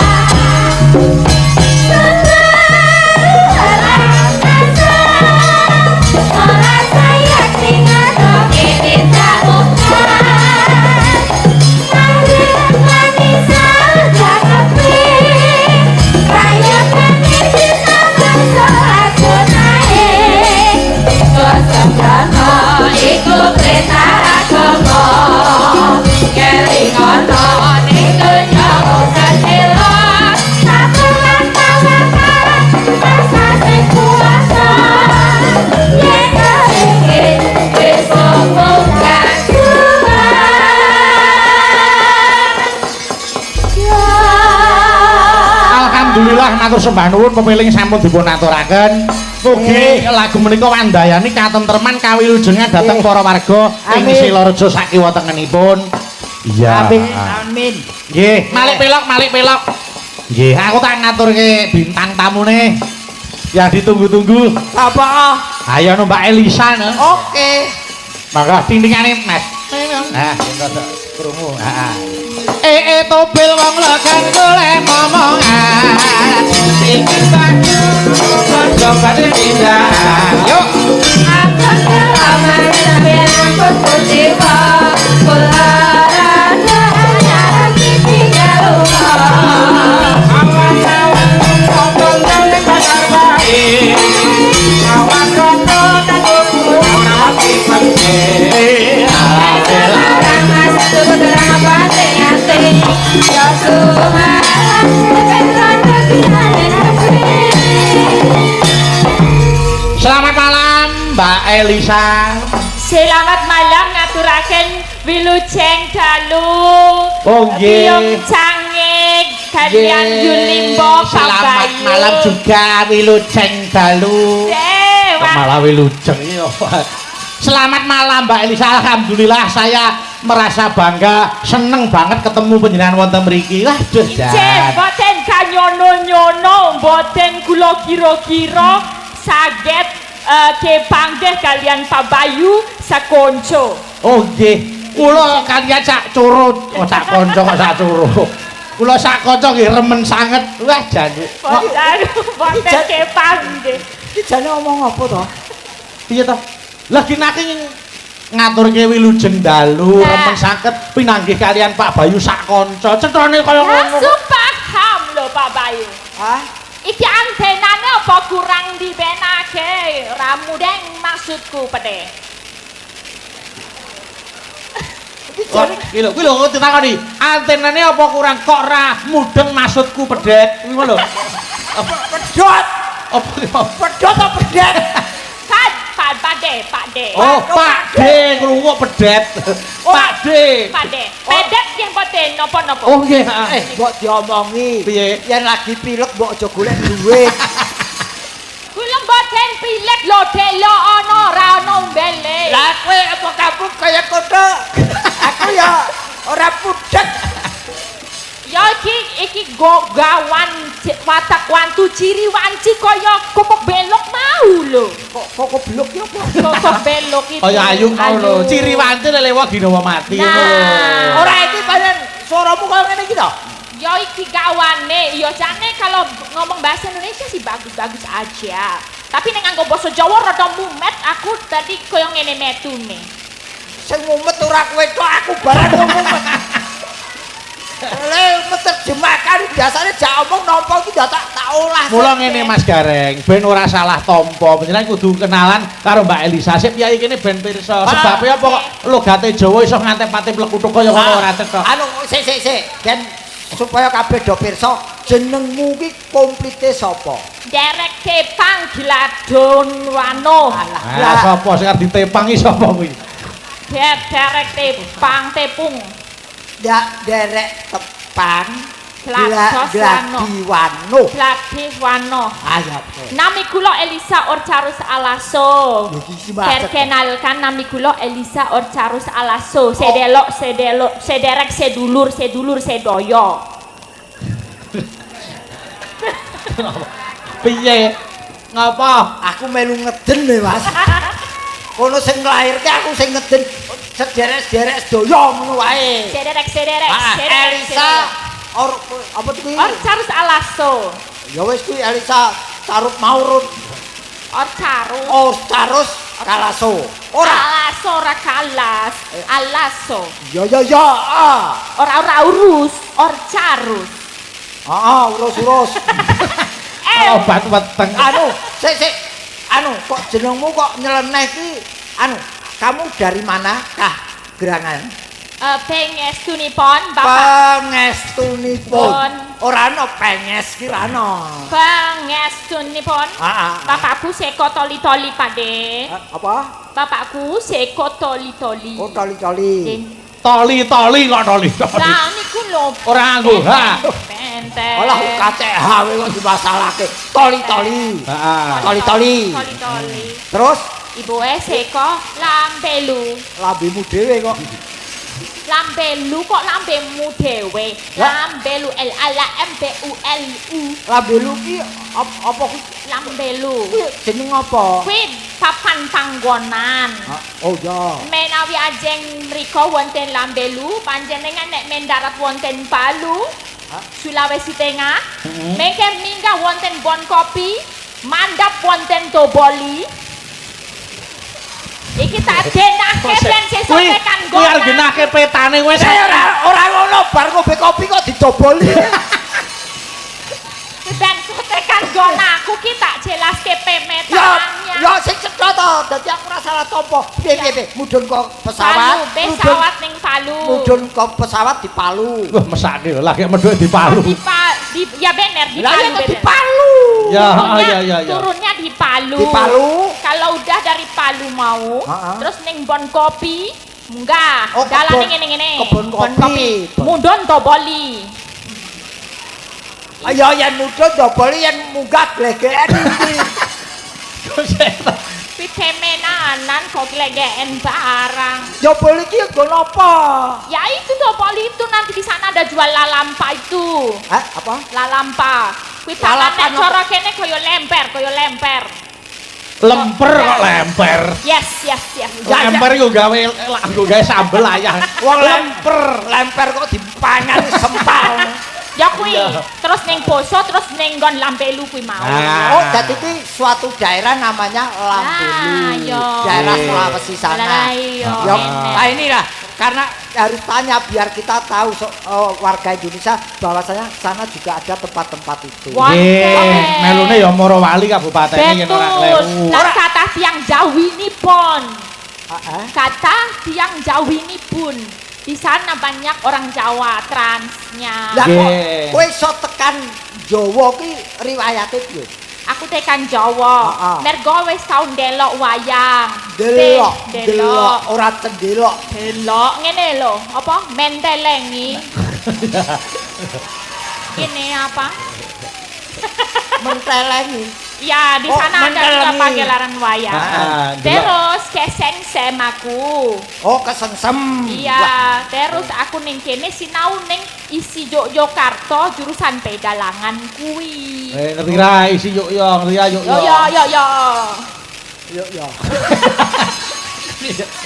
Sholat saya tinggal rogi tidak bukan Tahrir manisa jagapi Raya pengen disambung sholat sunahe Kesembrana iku perintah agama Kelingono ning dunya usan elok Sabulan tawakan rasa sing kuasa Yen keringin wis ngomongkan Alhamdulillah matur sembah nuwun pepiling sampun dipun aturaken. Mugi lagu menika wandayani katentreman kawilujengan dhateng para warga ing Amin. Silareja sakiwa tengenipun. Iya. Amin. Nggih, malik pelok. Nggih, aku tak ngaturke bintang tamune yang ditunggu-tunggu. Apa? Ayo no Mbak Elisa no. Oke. Maka tintingane Mas. Ah, rada krungu. Heeh. Tobil wong legan golek momongan. Iki saku padha badhe pindah. Yuk. Aku selamat sampai aku kutiwa Kularada nyarang tinggal rumah Awan-awan ngomong nang pasar bae. Awan rondo kanggo ora ati pake. Orang masuk ke dalam hati Ya Tuhan Sebenarnya Selamat malam Mbak Elisa. Selamat malam ngaturaken wilujeng dalu. Oh, nggih. Biyong cangik kalian Nggih. Yulimbo Selamat Pabayu. malam juga wilujeng dalu. Dewa. Malah wilujeng iya. Selamat malam Mbak Elisa. Alhamdulillah saya merasa bangga, seneng banget ketemu panjenengan wonten mriki. Waduh, Ije Jan. boten kanyono-nyono, boten kula kira-kira saged kepanggih kalian Pak Bayu sakonco. Oh nggih, kula kalian sak curut, oh sak kanca kok sak curut. Kula sak kanca nggih remen sanget. Wah, Jan. Boten kepanggih. Iki jane omong apa to? Piye to? Lagi naki ngaturke wilujeng dalu, Nah. remen sanget pinanggih kalian Pak Bayu sak kanca. Cetrone kaya ngono. Langsung paham lho Pak Bayu. Hah? Iki antenane apa kurang dibenake? Ramu deng maksudku pede. Kuwi lho ditakoni. Antenane apa kurang kok ra mudeng maksudku pedet. Kuwi lho. Pedot. Apa Pedot apa pedet? Pak De. Oh, Pak D krungu pedet. Pak D. Pak De. Pedet yang boten napa-napa. Oh nggih, Mbok diomongi. Piye? Yen lagi pilek mbok aja golek duit. Kula boten pilek lho delo ana ora ana mbele. Lah kowe apa kamu kaya kodho? Aku ya ora pudet. Ya iki gawan watak wantu ciri wanci kaya kokok belok mau lho. Kok belok ya apa? Kokok belok itu. Kaya ayu mau lho. Ciri wanci lewa ginawa mati ngono lho. Nah. Ora iki panen suaramu kaya ngene iki to. Ya iki gawane, ya jane kalau ngomong bahasa Indonesia sih bagus-bagus aja. Tapi nek nganggo basa Jawa rada mumet, aku tadi koyo ngene metune. Sing mumet ora kowe tok, aku barang mumet. Le menerjemahkan biasanya jak omong nampa iki tak olah. Mula ngene Mas Gareng, ben ora salah tampa. Panjenengan kudu kenalan karo Mbak Elisa. Sip piye kene ben pirsa. Sebabe apa kok logate Jawa iso ngantep-antep plekuthuk kaya ngono ora cetha. Anu sik. Ben supaya kabeh do pirsa, jenengmu ki komplite sapa? Derek Tepang Gladon Wano. Ah, sapa sing arep ditepang iki sapa kuwi? Derek Tepang Tepung. Ndak derek tepang Gladiwano. Gladiwano. Ayo. Nami kula Elisa Orcarus Alaso. Iki si macet. Perkenalkan nami kula Elisa Orcarus Alaso. Sedelok, sederek, sedulur, sedoyo. Piye? Ngapa? Aku melu ngeden lho, Mas. Kono sing nglairke aku sing ngeden sederek-sederek sedaya ngono wae. Sederek. Elisa apa kuwi? Orcarus Alaso. Ya wis kuwi Elisa Carut Maurut. Orcarus. Carus Kalaso. Ora. Alaso ora kalas. Alaso. Ya. Ora urus. Orcarus. Urus. Obat weteng. Anu, sik. Anu, kok jenengmu kok nyeleneh ki? Anu, kamu dari mana? Gerangan. Pengestunipun Bapak. Pangestunipun. Ora ana penges ki ra ana. Pengestunipun. Bapakku seko toli-toli Pakde. Apa? Bapakku seko toli-toli. Oh, toli-toli. Toli-toli kok toli-toli. Lah niku lho. Ora nganggo ha. Penten. Alah KTH kok dimasalahke. Toli-toli. Heeh. Toli-toli. Toli-toli. Terus Ibuke seko lambelu. lambemu dhewe kok. Lambelu kok lambemu dhewe. Lambelu L A M B U L U. Lambelu ki apa kuwi? Lambelu. Jeneng apa? Kuwi papan panggonan. Oh ya. Menawi ajeng mriko wonten Lambelu, panjenengan nek mendarat wonten Palu, Sulawesi Tengah, mengke minggah wonten Bon Kopi, mandap wonten Toboli. Iki tak denahke ben sesuk tekan Kuwi arep genahke petane wis. Ora ngono bar ngombe kopi kok dicoboli. Ben tekan gon aku ki tak jelaske pemetannya. Ya sing cetha to, dadi aku ora salah tampa. Piye mudhun kok pesawat. Pesawat ning Palu. Mudhun kok pesawat di Palu. Wah, mesake lho lagi medhuk di Palu. Ya bener di Lah Palu. ya di bener. Palu. Ya, ya. Turunnya di Palu. Di Palu. Kalau udah dari Palu mau, terus ning Bon Kopi, munggah. Oh, Dalane kebon- ngene-ngene. kebon kopi. Mundun Toboli. Ayo yen mudhun doboli yen munggah glegeken iki. Pipemenanan kok legeen barang. Doboli iki nggo napa? Ya itu Toboli itu nanti di sana ada jual lalampa itu. Apa? Lalampa. Kuwi Lalapan tangan apa? cara kene koyo lemper. Lemper kok lemper. Yes. Lemper yo gawe sambel ayah. Wong lemper kok dipangan sempal. Ya kuwi, terus ning Poso, terus ning nggon Lambelu kuwi mau. Oh, jadi ini suatu daerah namanya Lambelu. yo. Daerah Sulawesi sana. Lah iya. Ya, bener. nah inilah karena harus tanya biar kita tahu warga Indonesia bahwasanya sana juga ada tempat-tempat itu. Wah. Nggih, melune ya Morowali kabupaten iki yen ora kleru. Betul. Lah kata tiang Jawinipun. Kata Tiang Jawinipun. Di sana banyak orang Jawa transnya. lah kok Nggih. kowe iso tekan Jawa ki riwayate piye? Aku tekan Jawa. Mergo wis tau ndelok wayang. Delok, ora cendelok. Delok ngene lho, apa? Mentelengi. Ini apa? Mentelengi. Ya, di Oh, sana ada juga mentelengi. pagelaran wayang. delok. Terus kesengsem aku. Oh, kesengsem. Iya, terus aku ning kene sinau ning isi Yogyakarta jurusan pedalangan kuwi. Ngerti ra isi yuk yo, ngerti ya yuk yo. Yo.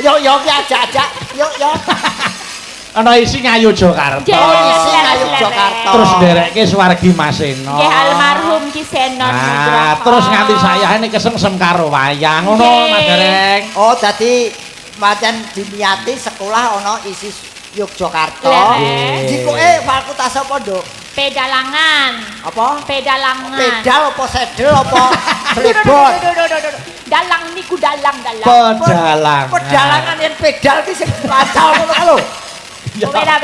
Yuk. Yuk ki ajak-ajak. Yuk. Ana isi ngayu Jakarta. isi ngayu Jakarta. Terus nderekke Suwargi Maseno. Nggih almarhum Ki Senon Nugroho. Terus nganti sayane kesengsem karo wayang ngono Nggih. Mas Dereng. Oh, jadi macam diniati sekolah ono isi Yogyakarta. Leh. Jikoke fakultas apa, Nduk? Pedalangan. Apa? Pedalangan. Pedal apa sedel apa slebon? Dalang niku dalang. Pedalangan. Pedalangan yang pedal ki sing lancar ngono ka lho. Oh, beda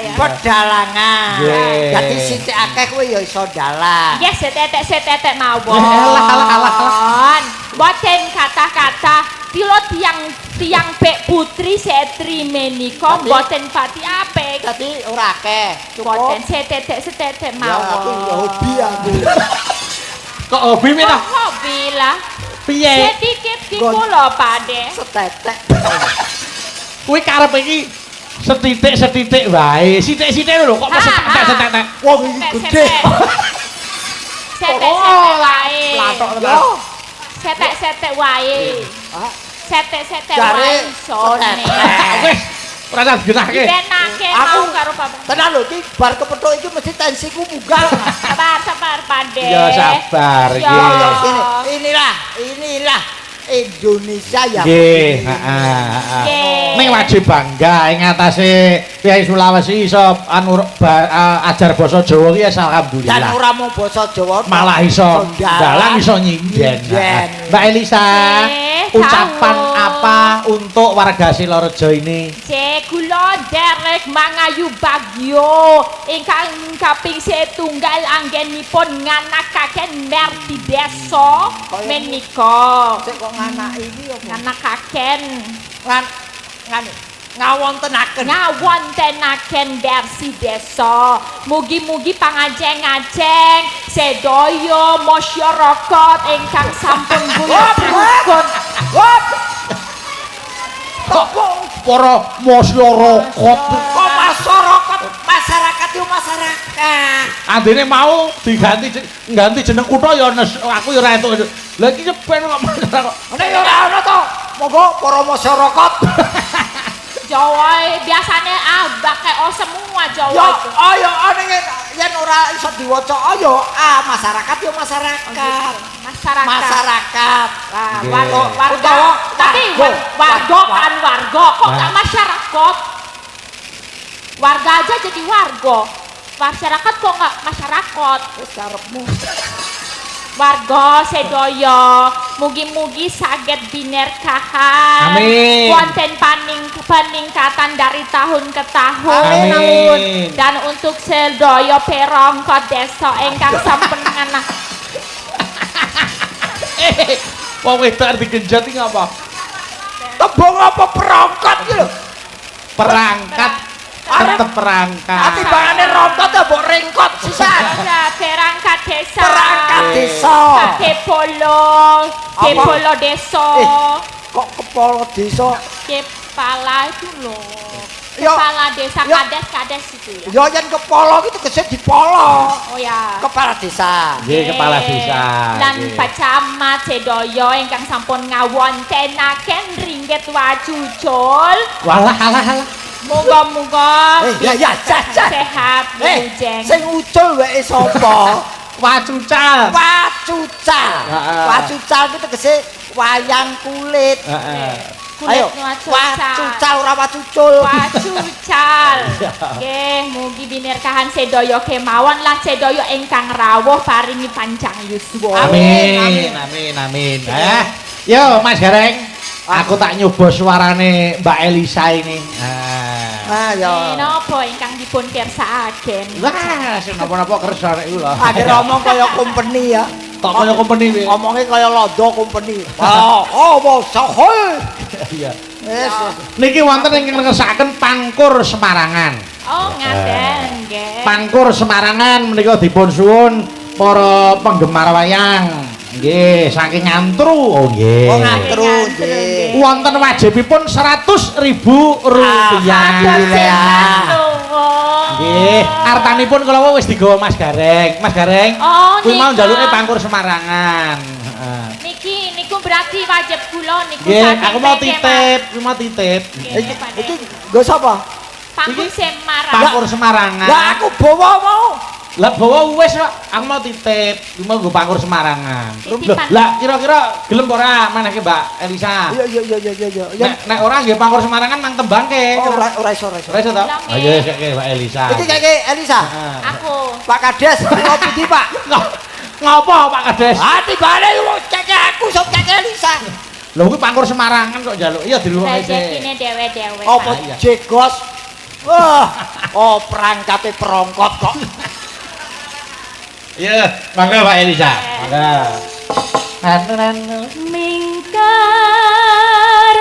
ya. Pedalangan. Nggih. Dadi sithik akeh kuwi ya iso dalang. Yes, setetek mawon. Alah. Boten kata-kata pilot tiang Bek Putri Setri menika Tapi- boten pati apik. Dadi ora akeh. Boten Cukup. setetek Ya aku mawon. ya hobi aku. Kok hobi mi ta? Hobi lah. Piye? Sedikit ki kula pade. Setetek. Kuwi karep iki setitik wae. Sithik-sithik lho kok setek-setek. Wong iki gede. Setek wae. Platok Yo. Setek wae. Ah, Setek Jare wae sone. setek. Wis ora tak genahke. Benake Aku mau karo papa. tenan lho iki bar kepethuk iki mesti tensiku munggah. Sabar pade. Ya sabar Ya. nggih. Inilah Indonesia ya. Nggih, heeh. Nggih. Ning wajib bangga ing atase Kiai Sulawesi iso ajar basa Jawa ki ya Dan alhamdulillah. ora mung basa Jawa Malah iso dalang, dalang iso nyinden. nyinden. Mbak Elisa, Nggih, ucapan sawung. apa untuk warga Silorejo ini? Kula derek mangayu bagyo ingkang kaping setunggal anggenipun nganakaken merdi desa menika. Sik kok nganaki iki apa? Nganakaken Ngawontenaken. ngawontenaken versi desa. Mugi-mugi pangajeng-ajeng sedaya masyarakat ingkang sampun gulung-gulung. Kok Para masyarakat masyarakat itu masyarakat. andene mau diganti ngganti jeneng kutha ya aku ya ora entuk. Lah iki ben kok masyarakat. Nek ora monggo para masyarakat. Jawa biasanya pakai O semua Jawa Ya itu. ayo ning yen ora iso diwaca ayo masyarakat yo masyarakat. Masyarakat. Masyarakat. Nah, Nggih. warga. Tapi warga kan warga. Kok nggak masyarakat? Warga aja jadi warga. Masyarakat kok nggak masyarakat? Wis karepmu. Warga sedaya mugi-mugi saged binerkahan Amin. wonten peningkatan dari tahun ke tahun. Amin. Dan untuk sedaya perangkat desa ingkang sampun nganah Wong wedok digenjot iki ngapa? Tembung apa perangkat iki lho? Perangkat. Tetep perangkat. Ati bangane rongkot ya mbok ringkot sisan. perangkat desa. Perangkat desa. Kepolo desa. Kok kepala desa? Kepala itu loh. Yo, Kepala desa yo. kades itu ya. Ya yen kepala itu tegese dipolo. Oh ya. Kepala desa. Nggih, kepala desa. Lan Nggih. pacamat sedaya ingkang sampun ngawontenaken ringget wajucul. Walah alah alah. Muga-muga Ya jajan. sehat wilujeng. Sing ucul wae sapa? Wacucal. Wacucal. Heeh. Wacucal itu tegese wayang kulit. Heeh. Ayo, wacucal ora wacucul. Wacucal. Nggih, mugi binerkahan sedaya kemawon lan sedaya ingkang rawuh paringi panjang yuswa. Amin. Amin. Yo Mas Gareng. Aku tak nyoba suarane Mbak Elisa ini. Ah ya. Napa ingkang dipun kersakaken? Wah, sing napa-napa kersa nek iku lho. Akhir ngomong kaya company ya. Kok kaya company kuwi. Ngomongnya kaya londo company. Oh, sohoi. Iya. Wis. Niki wonten ingkang ngersakaken Pangkur Semarangan. Oh, ngaten nggih. Pangkur Semarangan menika dipun suwun para penggemar wayang. Nggih, saking Ngantru. Oh nggih. Oh ngantru nggih. Wonten wajibipun Rp100.000. Nggih, artanipun kula wis digawa Mas Gareng. Mas Gareng. Oh, kuwi mau nika. njaluke Pangkur Semarangan. Heeh. Niku berarti wajib kula niku Nggih, saking aku mau PK, titip, kuwi mau titip. Iki nggo sapa? Pangkur Semarang. Pangkur Semarangan. Lah aku bawa mau. Lah bawa wis kok, aku mau titip, kuwi mau nggo Pangkur Semarangan. Titipan. Lah kira-kira gelem ora manehke Mbak Elisa? Iya. Nek ora nggih Pangkur Semarangan mang tembangke. Oh, ora iso. Ora iso to? Lah, Ayo sik Mbak Elisa. Iki kayak Elisa. Heeh. Aku. Pak Kades ngopi di Pak. Ngopo Pak Kades? Hati balik wong cek aku sok cek Elisa. Lho kuwi Pangkur Semarangan kok njaluk. Iya dirungokke sik. Rezekine dewe-dewe. Apa iya. jegos? Wah, oh perangkate perongkot kok. Iya, mangga Pak Elisa. Mangga. Mingkar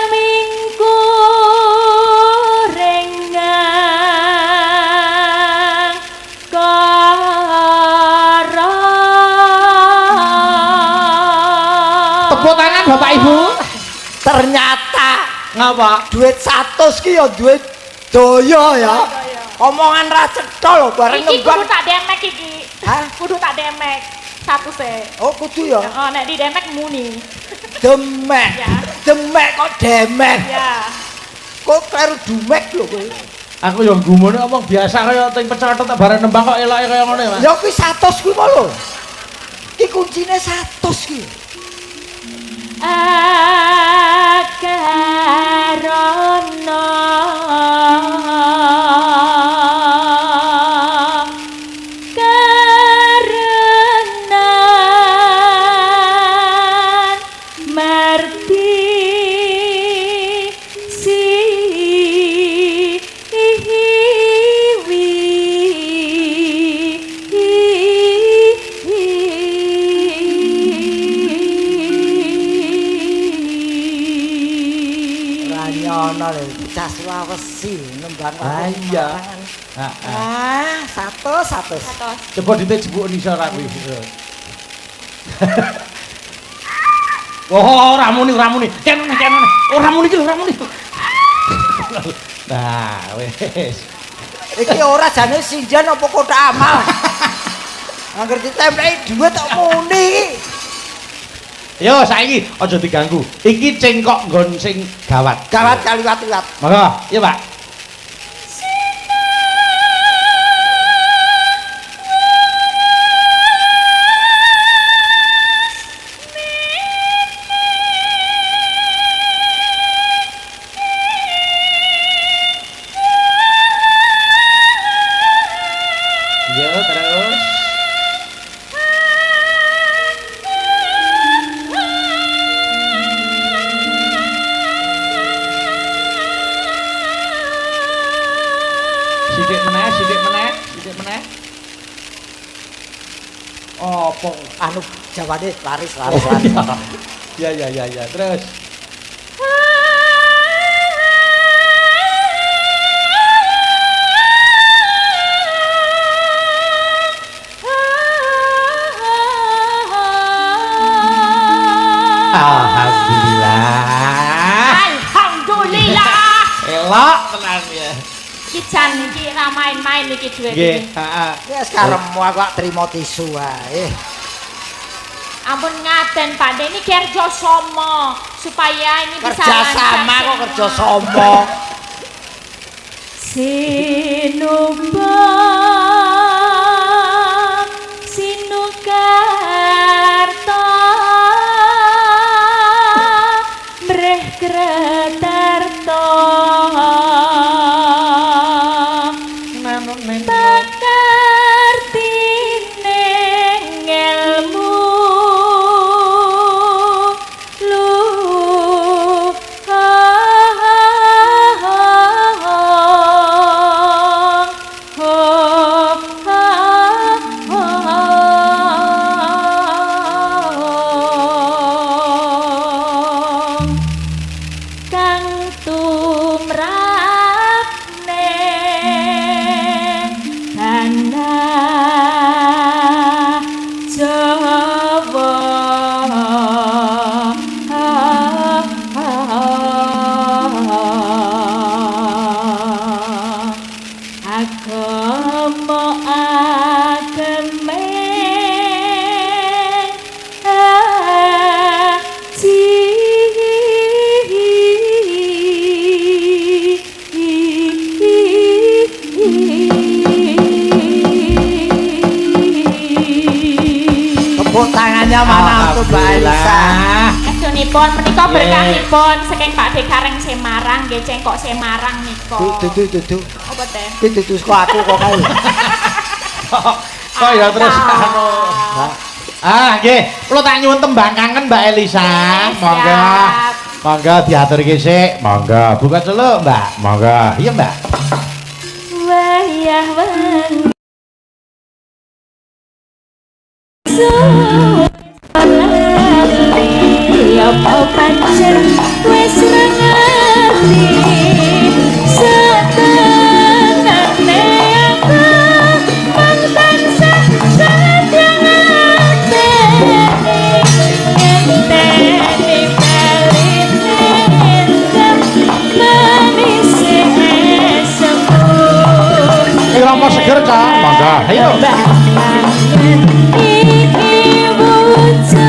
mingkurengang kara. Tepuk tangan Bapak Ibu. Ternyata Ngapa? duit 100 ki ya duit daya ya. Omongan ra cetha lho bareng Iki kudu nembang. tak demek iki. Hah? Kudu tak demek. Satu se. Oh kudu ya. Oh, nek di demek muni. Demek. Ya. Demek kok demek. Ya. Kok kleru dumek lho kowe. Aku yang gumune ngomong biasa kaya ting pecotot tak bareng nembang kok eloke kaya ngono ya, Mas. Ya kuwi 100 kuwi mau lho. Iki kuncine 100 ki. Akarana karenan merti Ranyono lho cah Sulawesi nembang Ah, iya. Semarangan. Heeh. 100. Coba ditejebuk nisor aku iki. Oh, ramuni. Kenone. Oh, ramuni iki lho, ramuni. Nah, wis. Iki ora jane sinjan apa kotak amal. Angger ditempeli dhuwit kok muni. Yo saiki aja diganggu. Iki cengkok nggon sing gawat. Gawat kaliwat-liwat. Monggo, iya, Pak. Yo terus. Sidik meneh. Apa anu jawane laris. Ya, terus. Alhamdulillah. Elok tenan ya. Iki jan iki ra main-main iki duwe Nggih, iki. heeh. Wis karepmu aku kok trimo tisu wae. Ampun ngaten Pak De, ini kerja sama supaya ini bisa Kerja sama lancar kok kerja semua. sama. Sinukarto Breh Kretarto Pakartine ngelmu kang tumrapne tanah Jawa agama agame Tepuk tangannya mana untuk Mbak Elisa. Kedunipun menika berkahipun saking Pak De Kareng Semarang nggih cengkok Semarang nika. Dudu. Apa teh? Ki dudu kok aku kok kae. Kok ya terus anu. Nggih, kula tak nyuwun tembang kangen Mbak Elisa. Yes, Monggo. siap. Monggo diaturke sik. Monggo, buka celuk, Mbak. Monggo. Iya, Mbak. Wayah wen apa pancen wis ngerti setenane aku mantan sajang ngenteni pelit entem manis sempur Iki rompo seger, Cak. Monggo. Ayo. iki wujud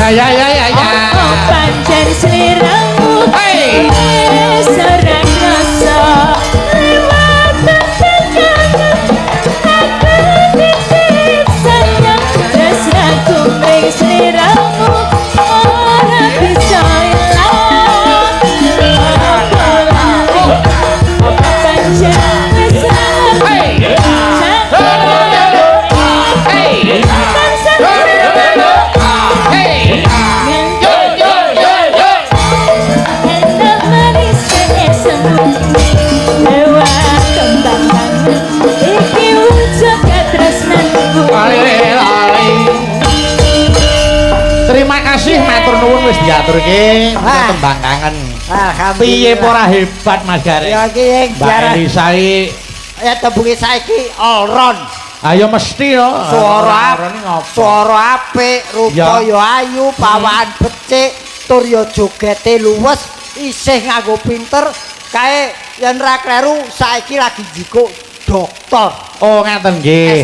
Pancen sliramu serak rasa lewat terkenangan aku titip sayang tresnaku mring sliramu ora bisa ilang pancen Terima kasih matur nuwun wis diaturke tembang kangen. Piye ora hebat Mas Gareng? Ya iki Mbak Elisa iki ya tembunge saiki all round. Ayo mesti yo. Suara apik, rupa yo ayu, pawaan becik, tur yo jogete luwes, isih nganggo pinter, kae yen ra kleru saiki lagi jikuk dokter. Oh ngaten nggih.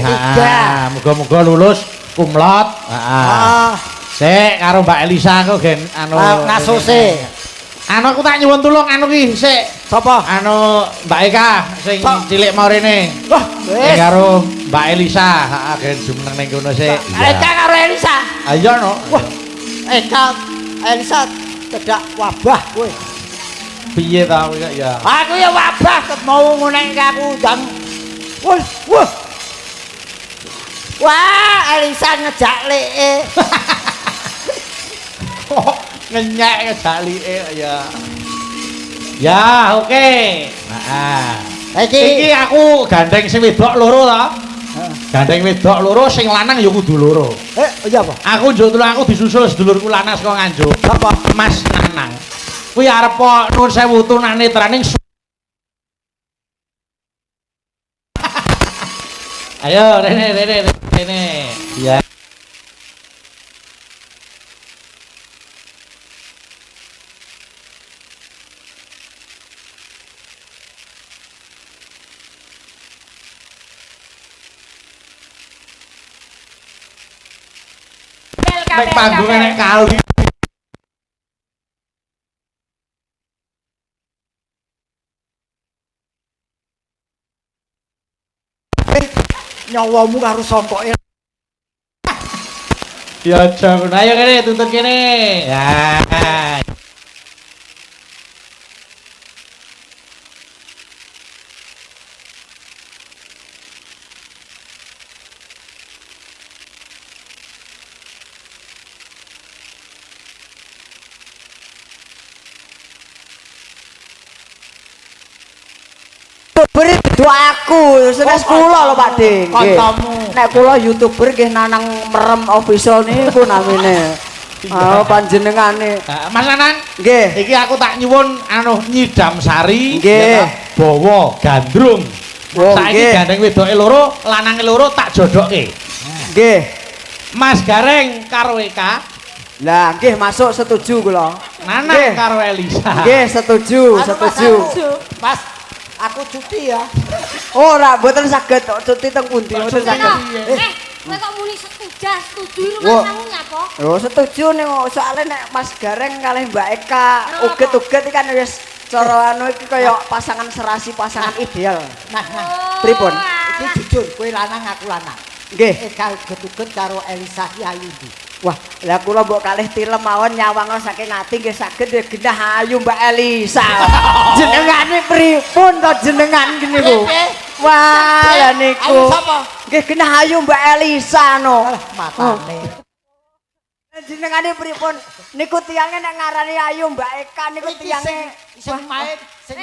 Muga-muga lulus kumlot. Sik karo Mbak Elisa aku gen anu ngasose. Anu aku tak nyuwun tulung anu ki sik. Sapa? Anu Mbak Eka sing cilik mau rene. Wah, wis. Karo Mbak Elisa, heeh gen jumeneng ning kono sik. Eka karo Elisa. Ayo no. Wah, Eka Elisa cedak wabah kowe. Piye ta kowe ya? Aku ya wabah mau ngene aku ndang. Wah. Wah, Elisa ngejak leke. Kok ngenyek ngejalike ya. Ya, oke. Nah. Iki aku gandeng sing wedok loro to. Gandeng wedok loro sing lanang ya kudu loro. Iya apa? Aku njuk tulung aku disusul sedulurku lanang saka Nganjuk. Apa? Mas Nanang. Kuwi arep nuwun sewu tunanetraning Ayo rene. Ya. Nek panggung nek kali. Nyawamu karo sompoke. Ya aja ngono. Ayo kene tuntut kene. Ya. Beri video aku, senes kula lho Pak De. Kancamu. Nek kula YouTuber nggih Nanang Merem Official niku namine. Panjenengane. Mas Nanang, Nggih. iki aku tak nyuwun anu nyidam sari, Nggih. bawa gandrung. Oh, Saiki nggih. gandeng wedoke loro, lanange loro tak jodoke. Nggih. Mas Gareng karo Eka, Lah nggih masuk setuju kula. Nanang Nggih. karo Elisa. Nggih setuju, setuju. Mas, aku cuti ya. Ora mboten saged cuti teng pundi mboten saged. Kowe kok muni setuju Wah. rumahmu nyapa? Oh setuju ning soalnya nek Mas Gareng kalih Mbak Eka uget-uget iki kan wis cara anu iki kaya pasangan serasi, pasangan ideal. Nah, Pripun? iki jujur kowe lanang aku lanang. Nggih. Eka uget-uget karo Elisa ki ayu ndi. Wah, lah kula mbok kalih tilem mawon nyawang saking ati nggih saged ya genah ayu Mbak Elisa. Jenengane pripun to jenengan niku? Wah, lah niku. Ayu sapa? Nggih genah ayu Mbak Elisa no. Matane. Jenengane pripun? Niku tiyange nek ngarani ayu Mbak Eka niku tiyange sing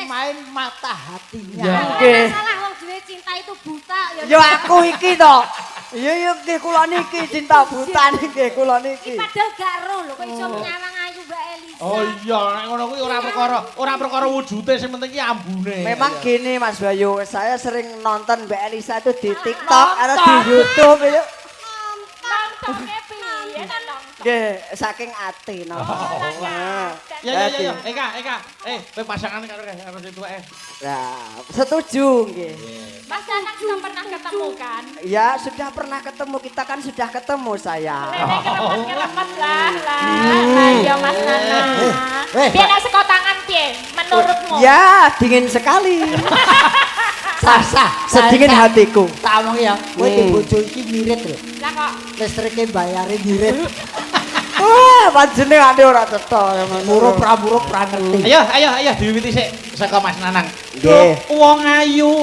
main mata hatinya. Ya. nggih. Masalah wong dhewe cinta itu buta ya. Yo aku iki to. Iya nggih kula niki cinta buta nggih kula niki. Padahal gak ero lho kok iso nyawang ayu Mbak Elisa. Oh iya, nek ngono kuwi ora perkara wujute, sing penting ki ambune. Memang gini Mas Bayu, saya sering nonton Mbak Elisa itu di TikTok atau di YouTube ya. Nontonnya piye kan nonton? Nggih, saking ati napa. Ya. Eka. Kowe pasangan karo situ ae. Nah, setuju nggih. Mas Nanang sudah pernah ketemu kan? Ya, sudah pernah ketemu. Kita kan sudah ketemu saya. Nenek keremet-keremet lah. Ya Mas Nanang. Piye nek seko tangan piye menurutmu? Ya, dingin sekali. Sah. Sedingin hatiku. Tak omong ya, kowe di bojo iki ngirit lho. Lah kok Listrike bayare ngirit. Wah, panjenengane ora cetha. Murup pra ngerti. Ayo diwiwiti sik saka Mas Nanang. Nggih. Wong ayu.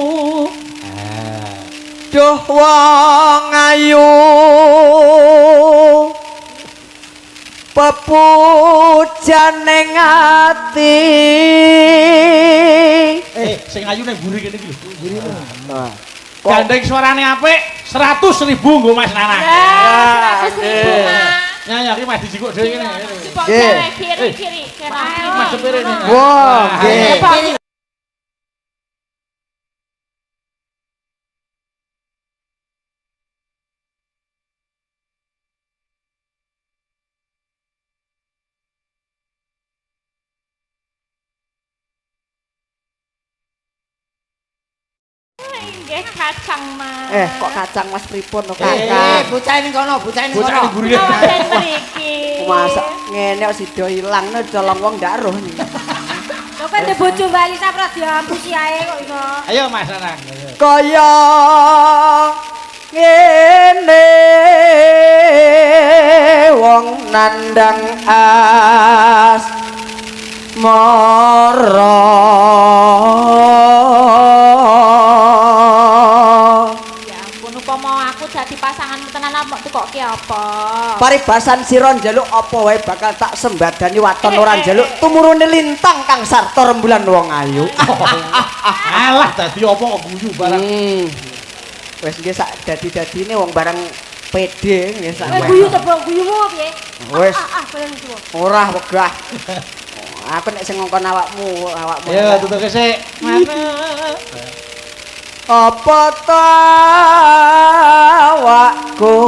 Duh wong ayu. Pepujaning ati. Sing ayu ning mburi kene iki lho. Nah. Gandeng suarane apik 100.000 nggo Mas Nanang. lah 100.000 Mas. Ya iki Mas dijikuk dhewe kene. Cipok cewek kiri. Mas sepire ini. Wah, nggih. Nggih kacang Mas. Kok kacang Mas pripun to, Eh, Kakak? bocah ning kono. Bocah ning mburi. Wonten mriki. Masa ngene kok sida ilang colong wong ndak roh nih. Lho kan de bojo Mbak Lisa pra diampusi ae kok iso. Ayo Mas Nanang. Kaya ngene wong nandang as mara. Ya ampun upama aku dadi pasanganmu tenan apa tukoke apa? Paribasan sira njaluk apa wae bakal tak sembadani waton ora njaluk tumurune lintang kang sarta rembulan wong ayu. Alah dadi apa kok guyu barang. Wes nggih sak dadi-dadine wong barang pede nggih sak. Kowe guyu tebong guyumu piye? Wes Balen tuwa. ora wegah. Aku nek sing ngongkon awakmu. Ayo tutuke sik. Apa ta awakku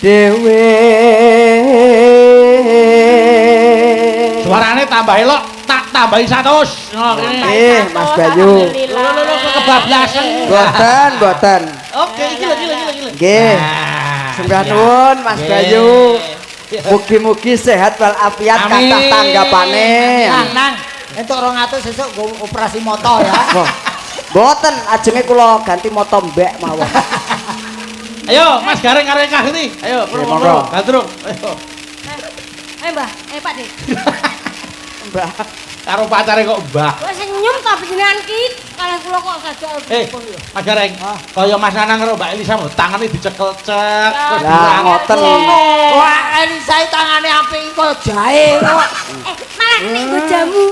dhewe. Suarane tambah elok, tak tambahi 100. Mas Bayu. Lho kebablasan. Mboten. Oke, iki lho. Nggih. Sembah nuwun Mas Bayu. Mugi-mugi sehat walafiat kathah tanggapane. Nang, entuk 200 sesuk nggo operasi moto ya. Mboten, ajenge kula ganti moto mbek mawon. Ayo Mas Gareng karo Kak Genti. Ayo, monggo. Gatruk. Ayo. Mbah, Pak De. Mbak. Karo pacare kok Mbah. Kok senyum ta panjenengan ki? Kalih kula kok sajak. Mas Gareng, kaya Mas Nanang karo Mbak Elisa tangane dicekel-cek terus Lah ngoten. Wah, Elisa tangane apik kaya jahe kok. Malah nek nggo jamu.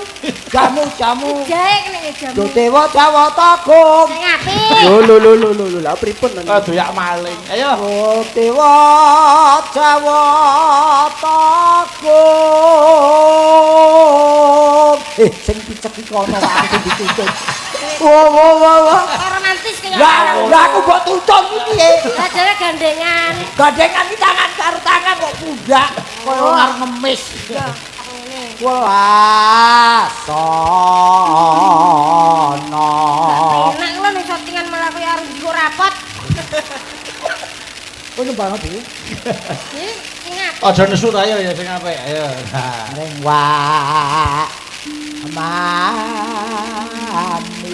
Jamu. Jahe nek jamu. Lho Dewa Jawa Tagum. Sing apik. Lho, lha pripun lho? doyak maling. Ayo. Oh Dewa Jawa Tagum. Sing picek iki kono wae sing dituntut. Wah. Romantis kaya. Lah aku mbok tuntut iki piye? Lah jare gandengan. Gandengan iki tangan karo tangan kok pundak koyo ngarep ngemis. Wah, sono. Enak lho nek settingan malah koyo arep njiko rapot. Kok nyembah iki? Sing apik. Aja nesu ta ayo ya sing apik. Ayo. Ning wak mami.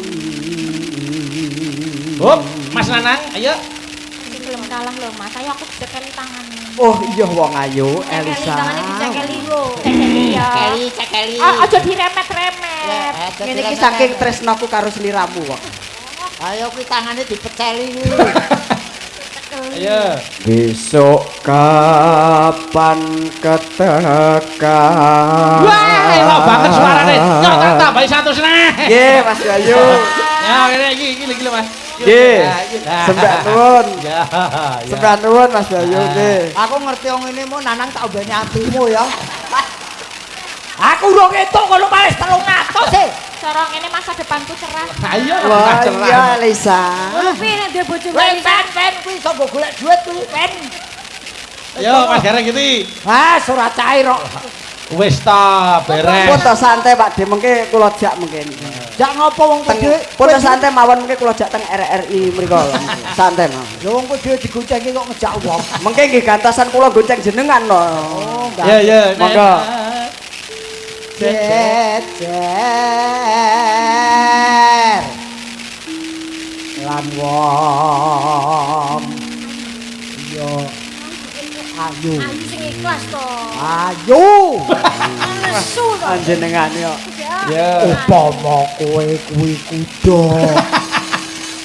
Hop, Mas Nanang, ayo. Iki belum kalah lho Mas. Ayo aku cekeli tangan. Oh iya wong ayu Elisa. Tangane dicekeli lho. Cekeli. Aja diremet-remet. Ngene iki saking tresnaku karo sliramu kok. Ayo kuwi tangane dipeceli kuwi. Ayo. Besok kapan ketekan? Wah, elok banget suarane. Yo tak tambahi 100 nah. Nggih, Mas Bayu. Ya, ngene iki lho Mas. Nggih. Sembah nuwun. Ya. Sembah nuwun Mas Bayu nggih. Aku ngerti wong ngene mu Nanang tak obeni atimu ya. Aku urung entuk kono malah 300 e. Cara ngene masa depanku cerah. Ayo. Wah, iya Elisa. Tapi nek dia bojo Weh, Mbak Lisa. pen kuwi iso mbok golek duit kuwi pen. Yo Mas Gareng iki. Ah, surat cair kok. Wis ta Pun beres. to santai Pak De mengke kula jak mungkin. Jak ngopo wong Teng kudu. pun to santai mawon mengke kula jak teng RRI mriku. Santai mawon. Ya wong kudu digoncengke kok ngejak wong. Mengke nggih gantasan kula gonceng jenengan lho. Oh, Ya ya. Monggo. Jejer lan wong yo ayu Ayu sing ikhlas to. ayu Nesu to. Panjenengan yo. Ya. upama kowe kuwi kuda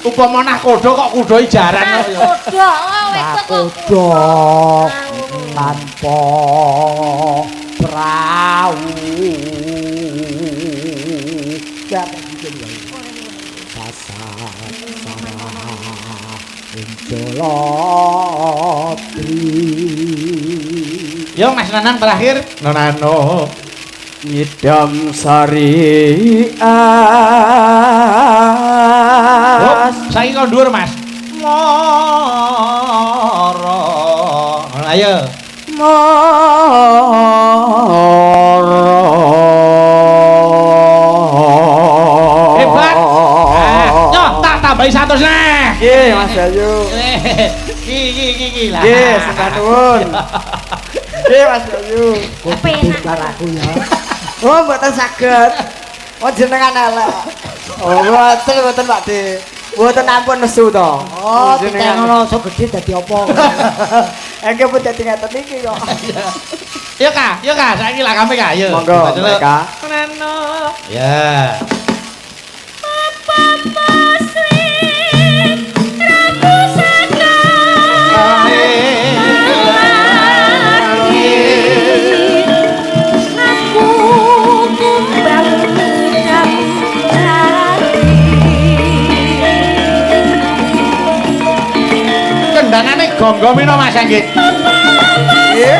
Upama nakoda kok kuda jaran kok ya. Koda, oh wedok kok. nakoda tanpa prau gak mungkin wae sasat sarah Jolotri. Yo Mas Nanang terakhir. Nonano. Ngidam sari Oh, as. saiki kok dhuwur Mas. Moro. Ayo. Hebat. Yo tak tambahi 100 neh. Nggih, Mas Bayu. Iki lah. Nggih, sembah nuwun. Nggih, Mas Bayu. Pintar aku ya. Oh, mboten saged. Oh, jenengan elek. Oh, mboten Pak De. Mboten ampun nesu to. Oh, kita ngono so gede dadi apa? Engke pun dadi ngaten iki kok. Yo Kak, saiki lah kami Kak, yo. Monggo, Kak. Nano. Ya. Kendangane gonggomino Mas Anggit. Nggih.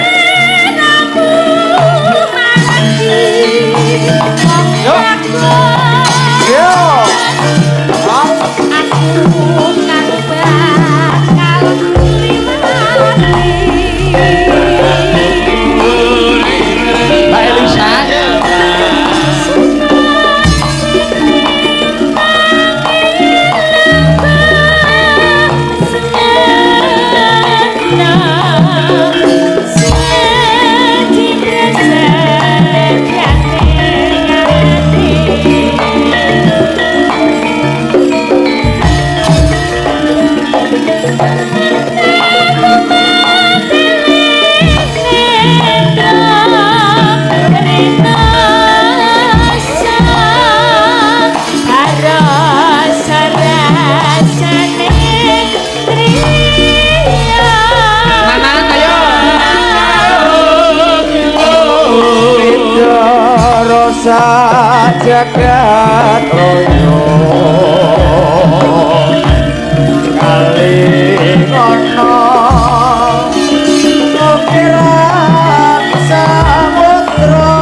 Yo. Yo. Mbak Elisa. Nanang ayo. Rasa jagat royo kali ngono ukiran samudra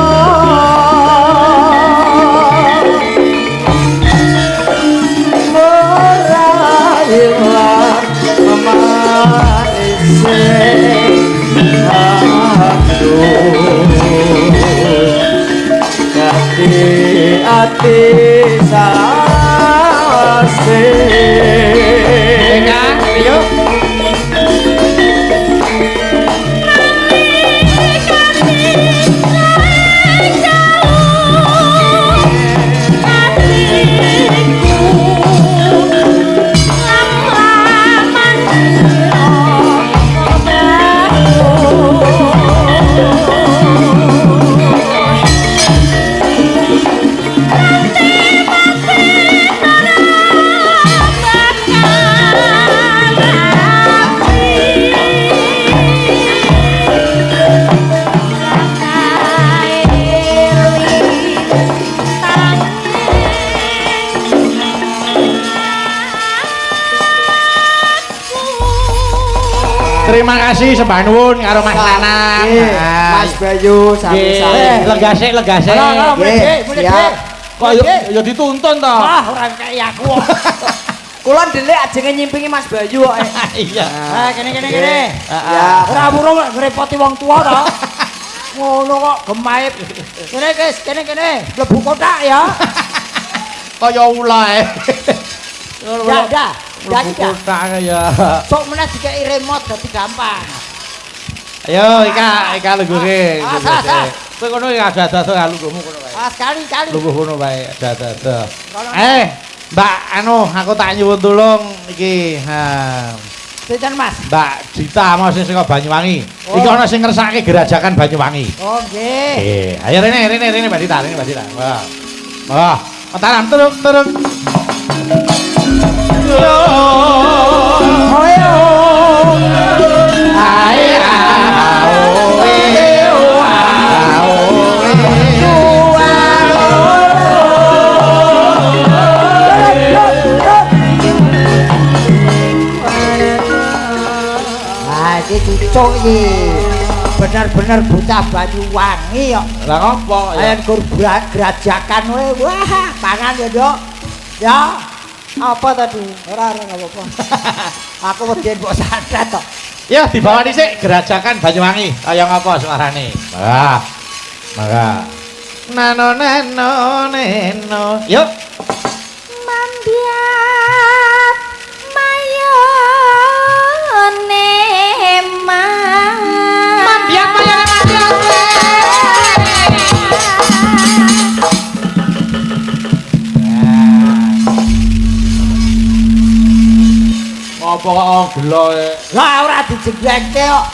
merahilah memanisi hatiku ati sase Eka, ayo. Terima kasih sembah nuwun karo Mas Nanang. Nggih, Mas Bayu sami-sami. Legase. Nggih, siap. Kok yo dituntun to. Wah, ora kaya aku. Kula ndelik ajenge nyimpingi Mas Bayu kok. Iya. Kene. Ya, Ora murung ngrepoti wong tuwa to. Ngono kok gemaip. Kene guys, kene. Mlebu kotak ya. Kaya ulae. Dah. Kotak ya. Sok meneh dikeki remote dadi gampang. Ayo Ika lungguhe. Asa. Kowe ngono ya ada lungguhmu kono wae. Sekali. Lungguh kono wae, ada. Mbak aku tak nyuwun tulung iki. Sinten Mas? Mbak Dita mau sing saka Banyuwangi. Iki ana sing ngersakake gerajakan Banyuwangi. Oh nggih. Ayo rene Mbak Dita. Wah. Mataran turun. Cucuk iki bener-bener bocah Banyuwangi kok. Lah ngopo ya? Ayen kur gerajakan kowe. Wah, pangan ya, Dok. Ya. Apa tadi? Ora apa-apa. Aku wedi mbok santet tok. Ya dibawa dhisik gerajakan Banyuwangi. Kaya ngopo suarane? Maka. Nano. Yuk. Mambiat mayone Mambiat Apa kok gelo e? Lah ora dijengklengke kok.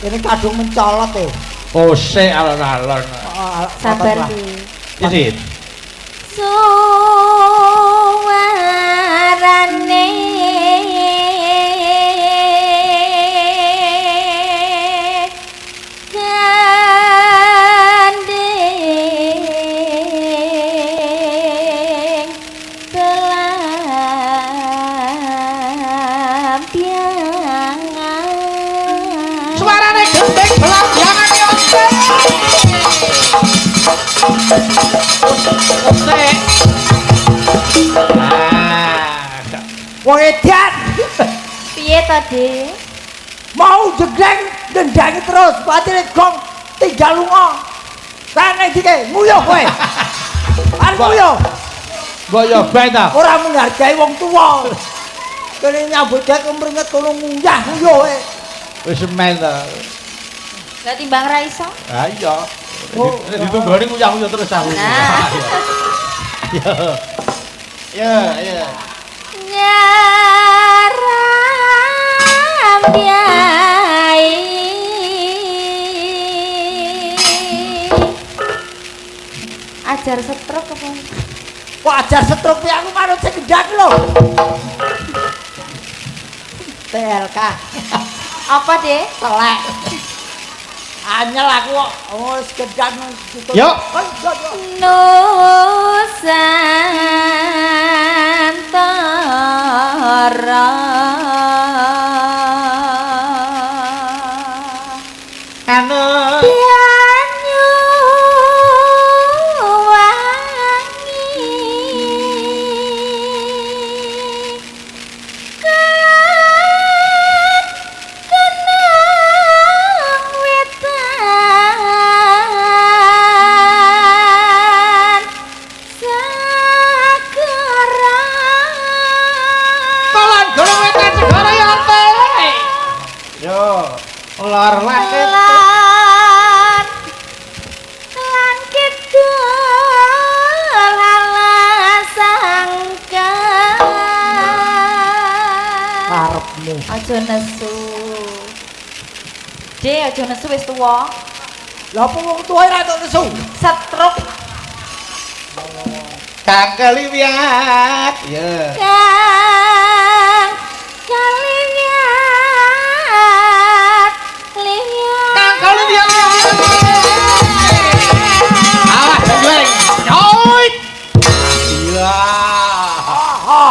Ini kadung mencolot e. Oh, sik alon-alon. sabar ki. Isin. Suwarane gandeng telampiangan. Suarane gendeng belambiangan yo. Wong edan Piye to, Dik? mau jegleng ndendangi terus, patine gong tinggal lunga. Kane dike nguyuh kowe. Arep nguyuh. Mbok yo bae ta. Ora menghargai wong tuwa. Kene nyambut gawe mringet kono nguyah nguyuh e. Wis men ta. Lah timbang ra iso. Ha iya. Oh. Ditunggoni nguyah-nguyah terus aku. Nah. Ya. Nyaram biai ajar stroke apa? Kok ajar stroke piye aku manut sing gendang lho. TLK Apa, Dik? telek. Anyel aku kok wis gendang. Yuk. Nusantara Anu Banyuwangi kenang wetan Sakeran Kolon Gunung Wetan Segara ya ate. Yo, ular langit. Lan kidul halasangka Karepmu. aja nesu Dek aja nesu wis tuwa Lah apa wong tuwa ora tok nesu? stroke Kang Keliwiat. Ya. Kang Kaliwiat Kang Keliwiat. Awas jeng. Yoit. Iya. Ha.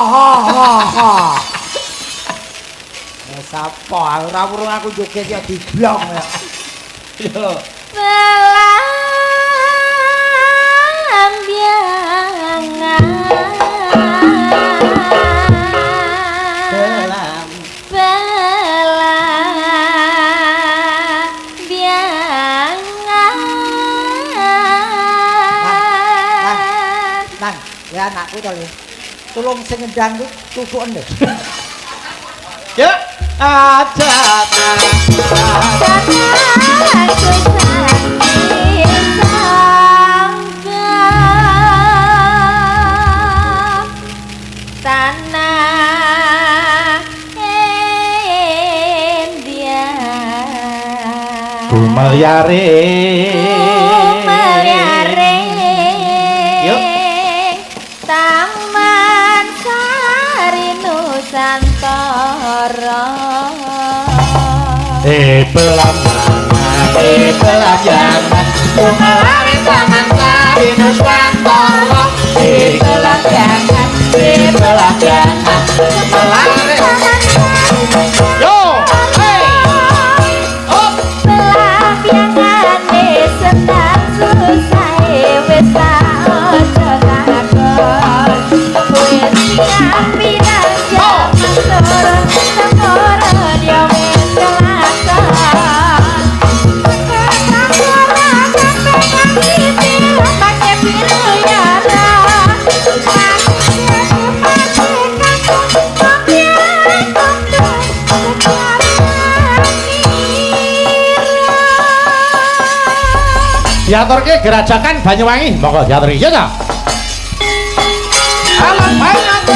Wes apa ora urung aku joget ya diblong ya. Yo. Ya anakku to lho. Tulung sing ngendang ku tutuken lho. Ya, aja tanah India Meliare Yuk. Taman Sari Nusantara pelambangan Mengalami taman sari Nusantara Pelambangan Mengalami Yo, hey, up Pelambiangane senang susah wis aja takon wis nyambi nang jaman semoro dia wis kelakon diaturke gerajakan Banyuwangi monggo diaturi ya ta alam Banyuwangi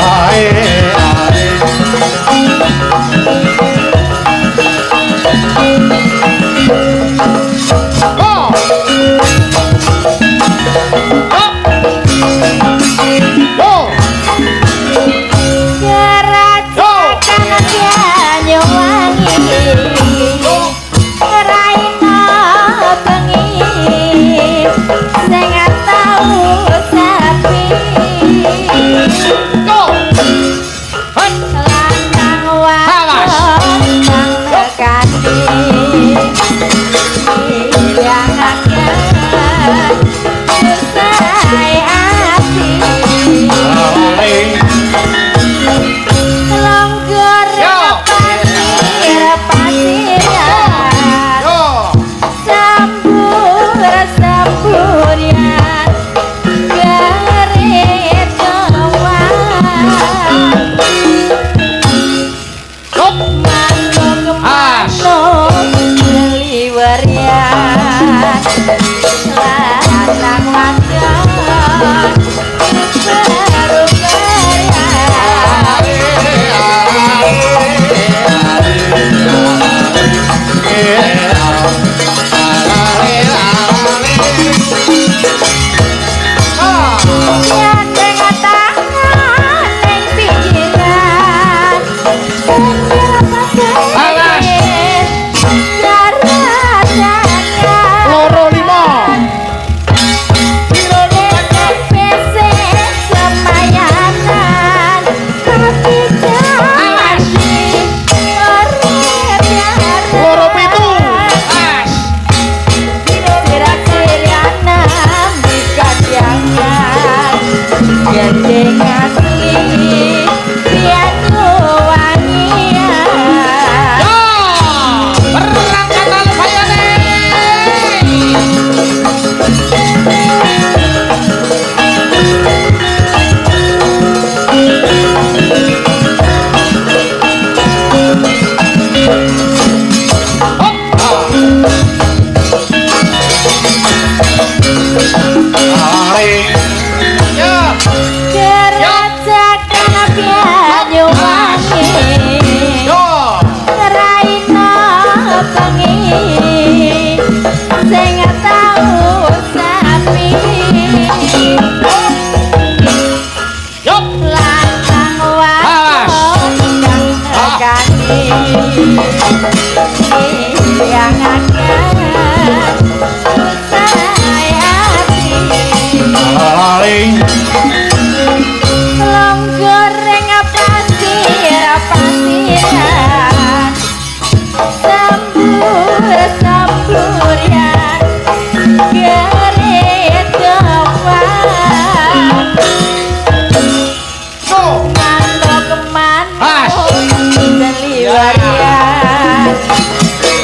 ae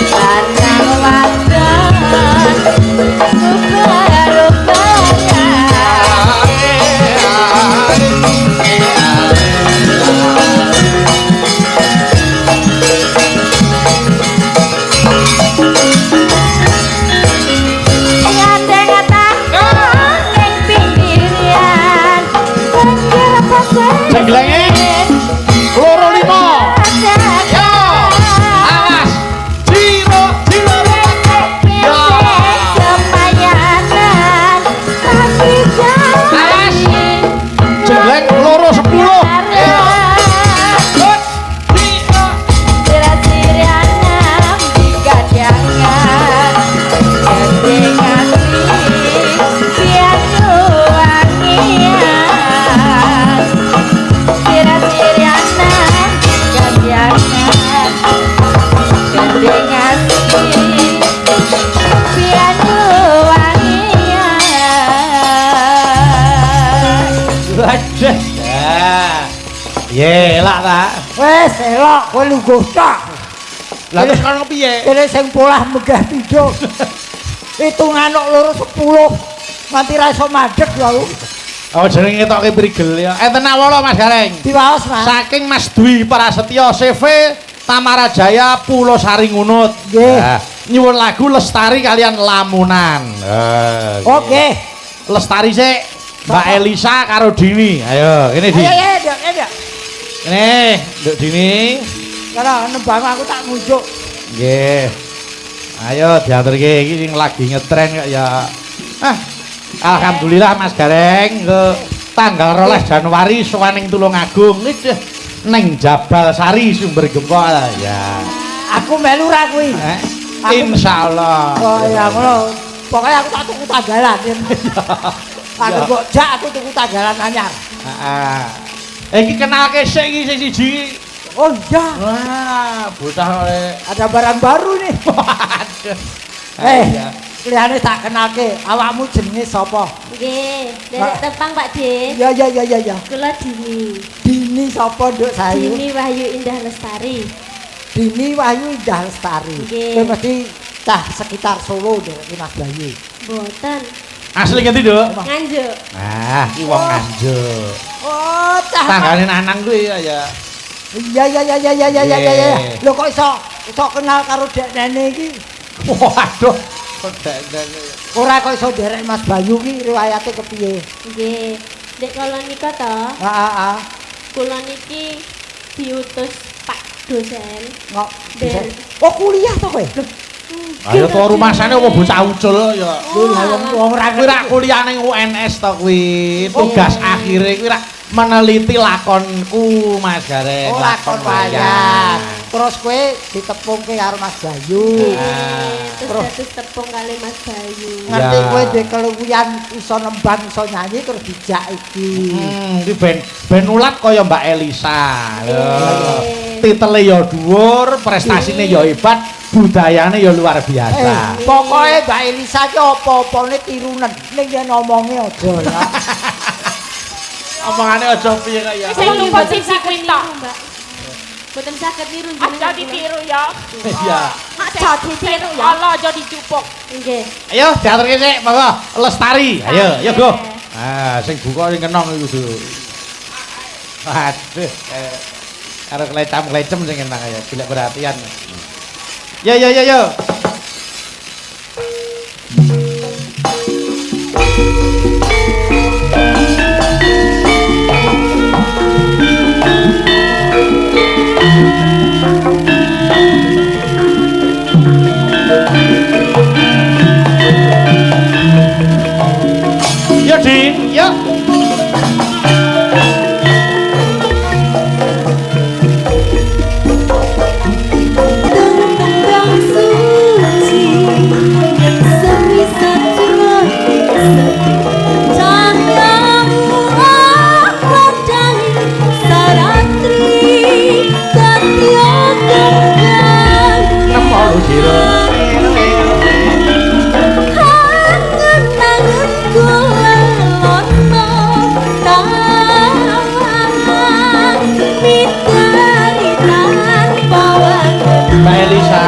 Tanah wadon Gandengan pianu wangian. Waduh. Ya, elak ta. Wes elok kowe lungguh tok. Lah terus kono piye? Kene sing polah megah pindho. Hitungan kok loro 10. Nganti ra iso madheg wae. Oh jenenge ngetokke prigel ya. Enten awala Mas Gareng. Diwaos, Mas. Saking Mas Dwi Prasetyo CV Tamarajaya Pulau Sari Ngunut. Nggih. Nah, nyuwun lagu Lestari kalian Lamunan. Oke. Lestari sik Mbak Elisa karo Dini. Ayo, kene Di. Ayo, ayo. Kene, Nduk Dini. Kalau nembang aku tak mujuk. Nggih. Ayo diaturke iki sing lagi ngetren kok ya. Alhamdulillah Mas Gareng ke tanggal 12 Januari sowaning Tulungagung iki ning Jabal Sari Sumber Gempa ya. Aku melu ra kuwi. Insyaallah. Oh ya ngono. Pokoke aku tak tuku tanggalan. Aku kok jak aku tuku tanggalan anyar. Heeh. Iki kenalke sik iki sing siji. Oh iya. Wah, bocah Ada barang baru nih. Waduh. Iya. Liyane tak kenalke, awakmu jenenge sapa? Nggih, derek tepang Pak De. Ya. Kula Dini. Dini sapa, Nduk Sayu? Dini Wahyu Indah Lestari. Dini Wahyu Indah Lestari. Nggih. Kowe mesti tah sekitar Solo Nduk Mas Bayu. Mboten. Asli ngendi, Duk? Nganjuk. Nah, iki wong Nganjuk. Oh, cah. Tanggane Nanang kuwi ya. Ya. Iya. Lho kok iso kenal karo dek nene iki? Waduh. Ora kok iso derek Mas Bayu ki riwayate kepiye? Nggih. Dek kula nika to, Heeh. kula niki diutus Pak dosen. Kok Den. Oh, kuliah to kowe? Ayo to rumasane apa bocah ucul ya. Lho lah wong ora Kuwi rak kuliah ning UNS to kuwi. Tugas akhire kuwi rak meneliti lakonku Mas Gareng. Oh, lakon wayang. Terus kowe ditepungke karo Mas Bayu. Terus dados tepung kali Mas Bayu. Ngerti Ya. kowe ndek keluwihan iso nembang, iso nyanyi terus dijak iki. Iki ben ulat kaya Mbak Elisa. Lho. Nggih. Titele ya dhuwur, prestasine ya hebat, budayane ya luar biasa. Pokoke Mbak Elisa ki apa-apane tirunen. Ning yen omonge aja ya. Omongane aja piye kaya. Sing lupa siji kuwi tok. Mbak. Boten saged niru Aja ditiru ya. Iya. Aja ditiru ya. Allah aja dicupuk. Nggih. Ayo diaturke sik, monggo. Lestari. Ayo go. Ah, sing buka sing kenong iku kudu. Waduh. Karo klecam-klecem sing enak ya, golek perhatian. Yo. Yo Din, yo. Nemu lu jero. Mbak Elisa.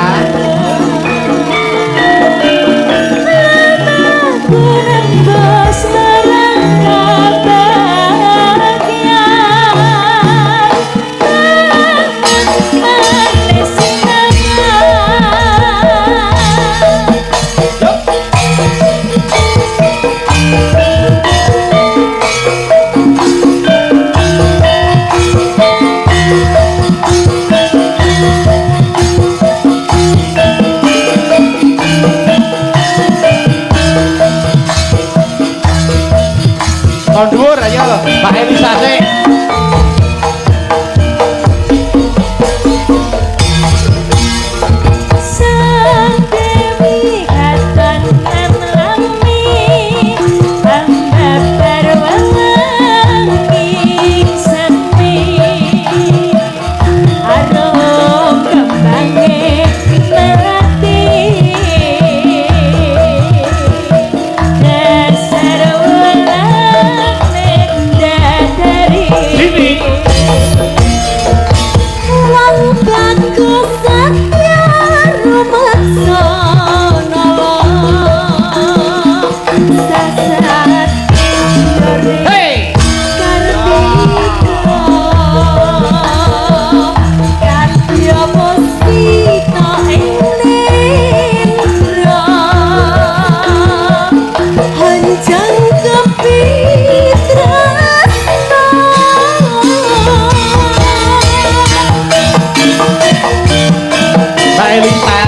Mbak Elisa.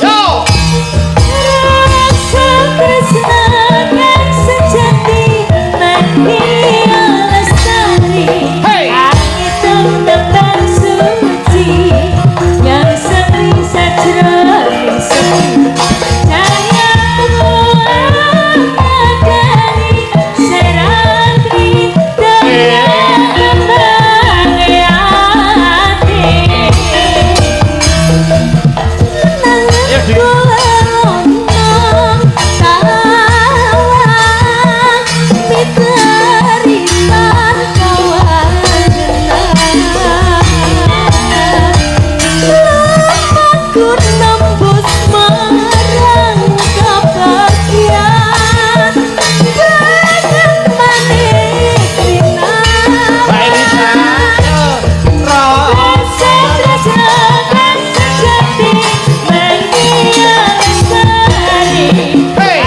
Yo. Rasa tresna yang sejati mania lestari. Hey. Angin tentang suci yang semi sajroni sepi. Cahayamu angkatani serantri dengan kembang hati. Ya, Dik. Mbak Elisa. Hey.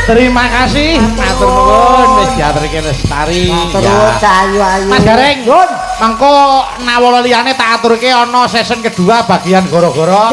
Terima kasih, matur nuwun wis diaturke Lestari. Terus Cahayu Ayu. Mas Gareng, Nun. mangko nawala liyane tak aturke ana season kedua bagian goro-goro.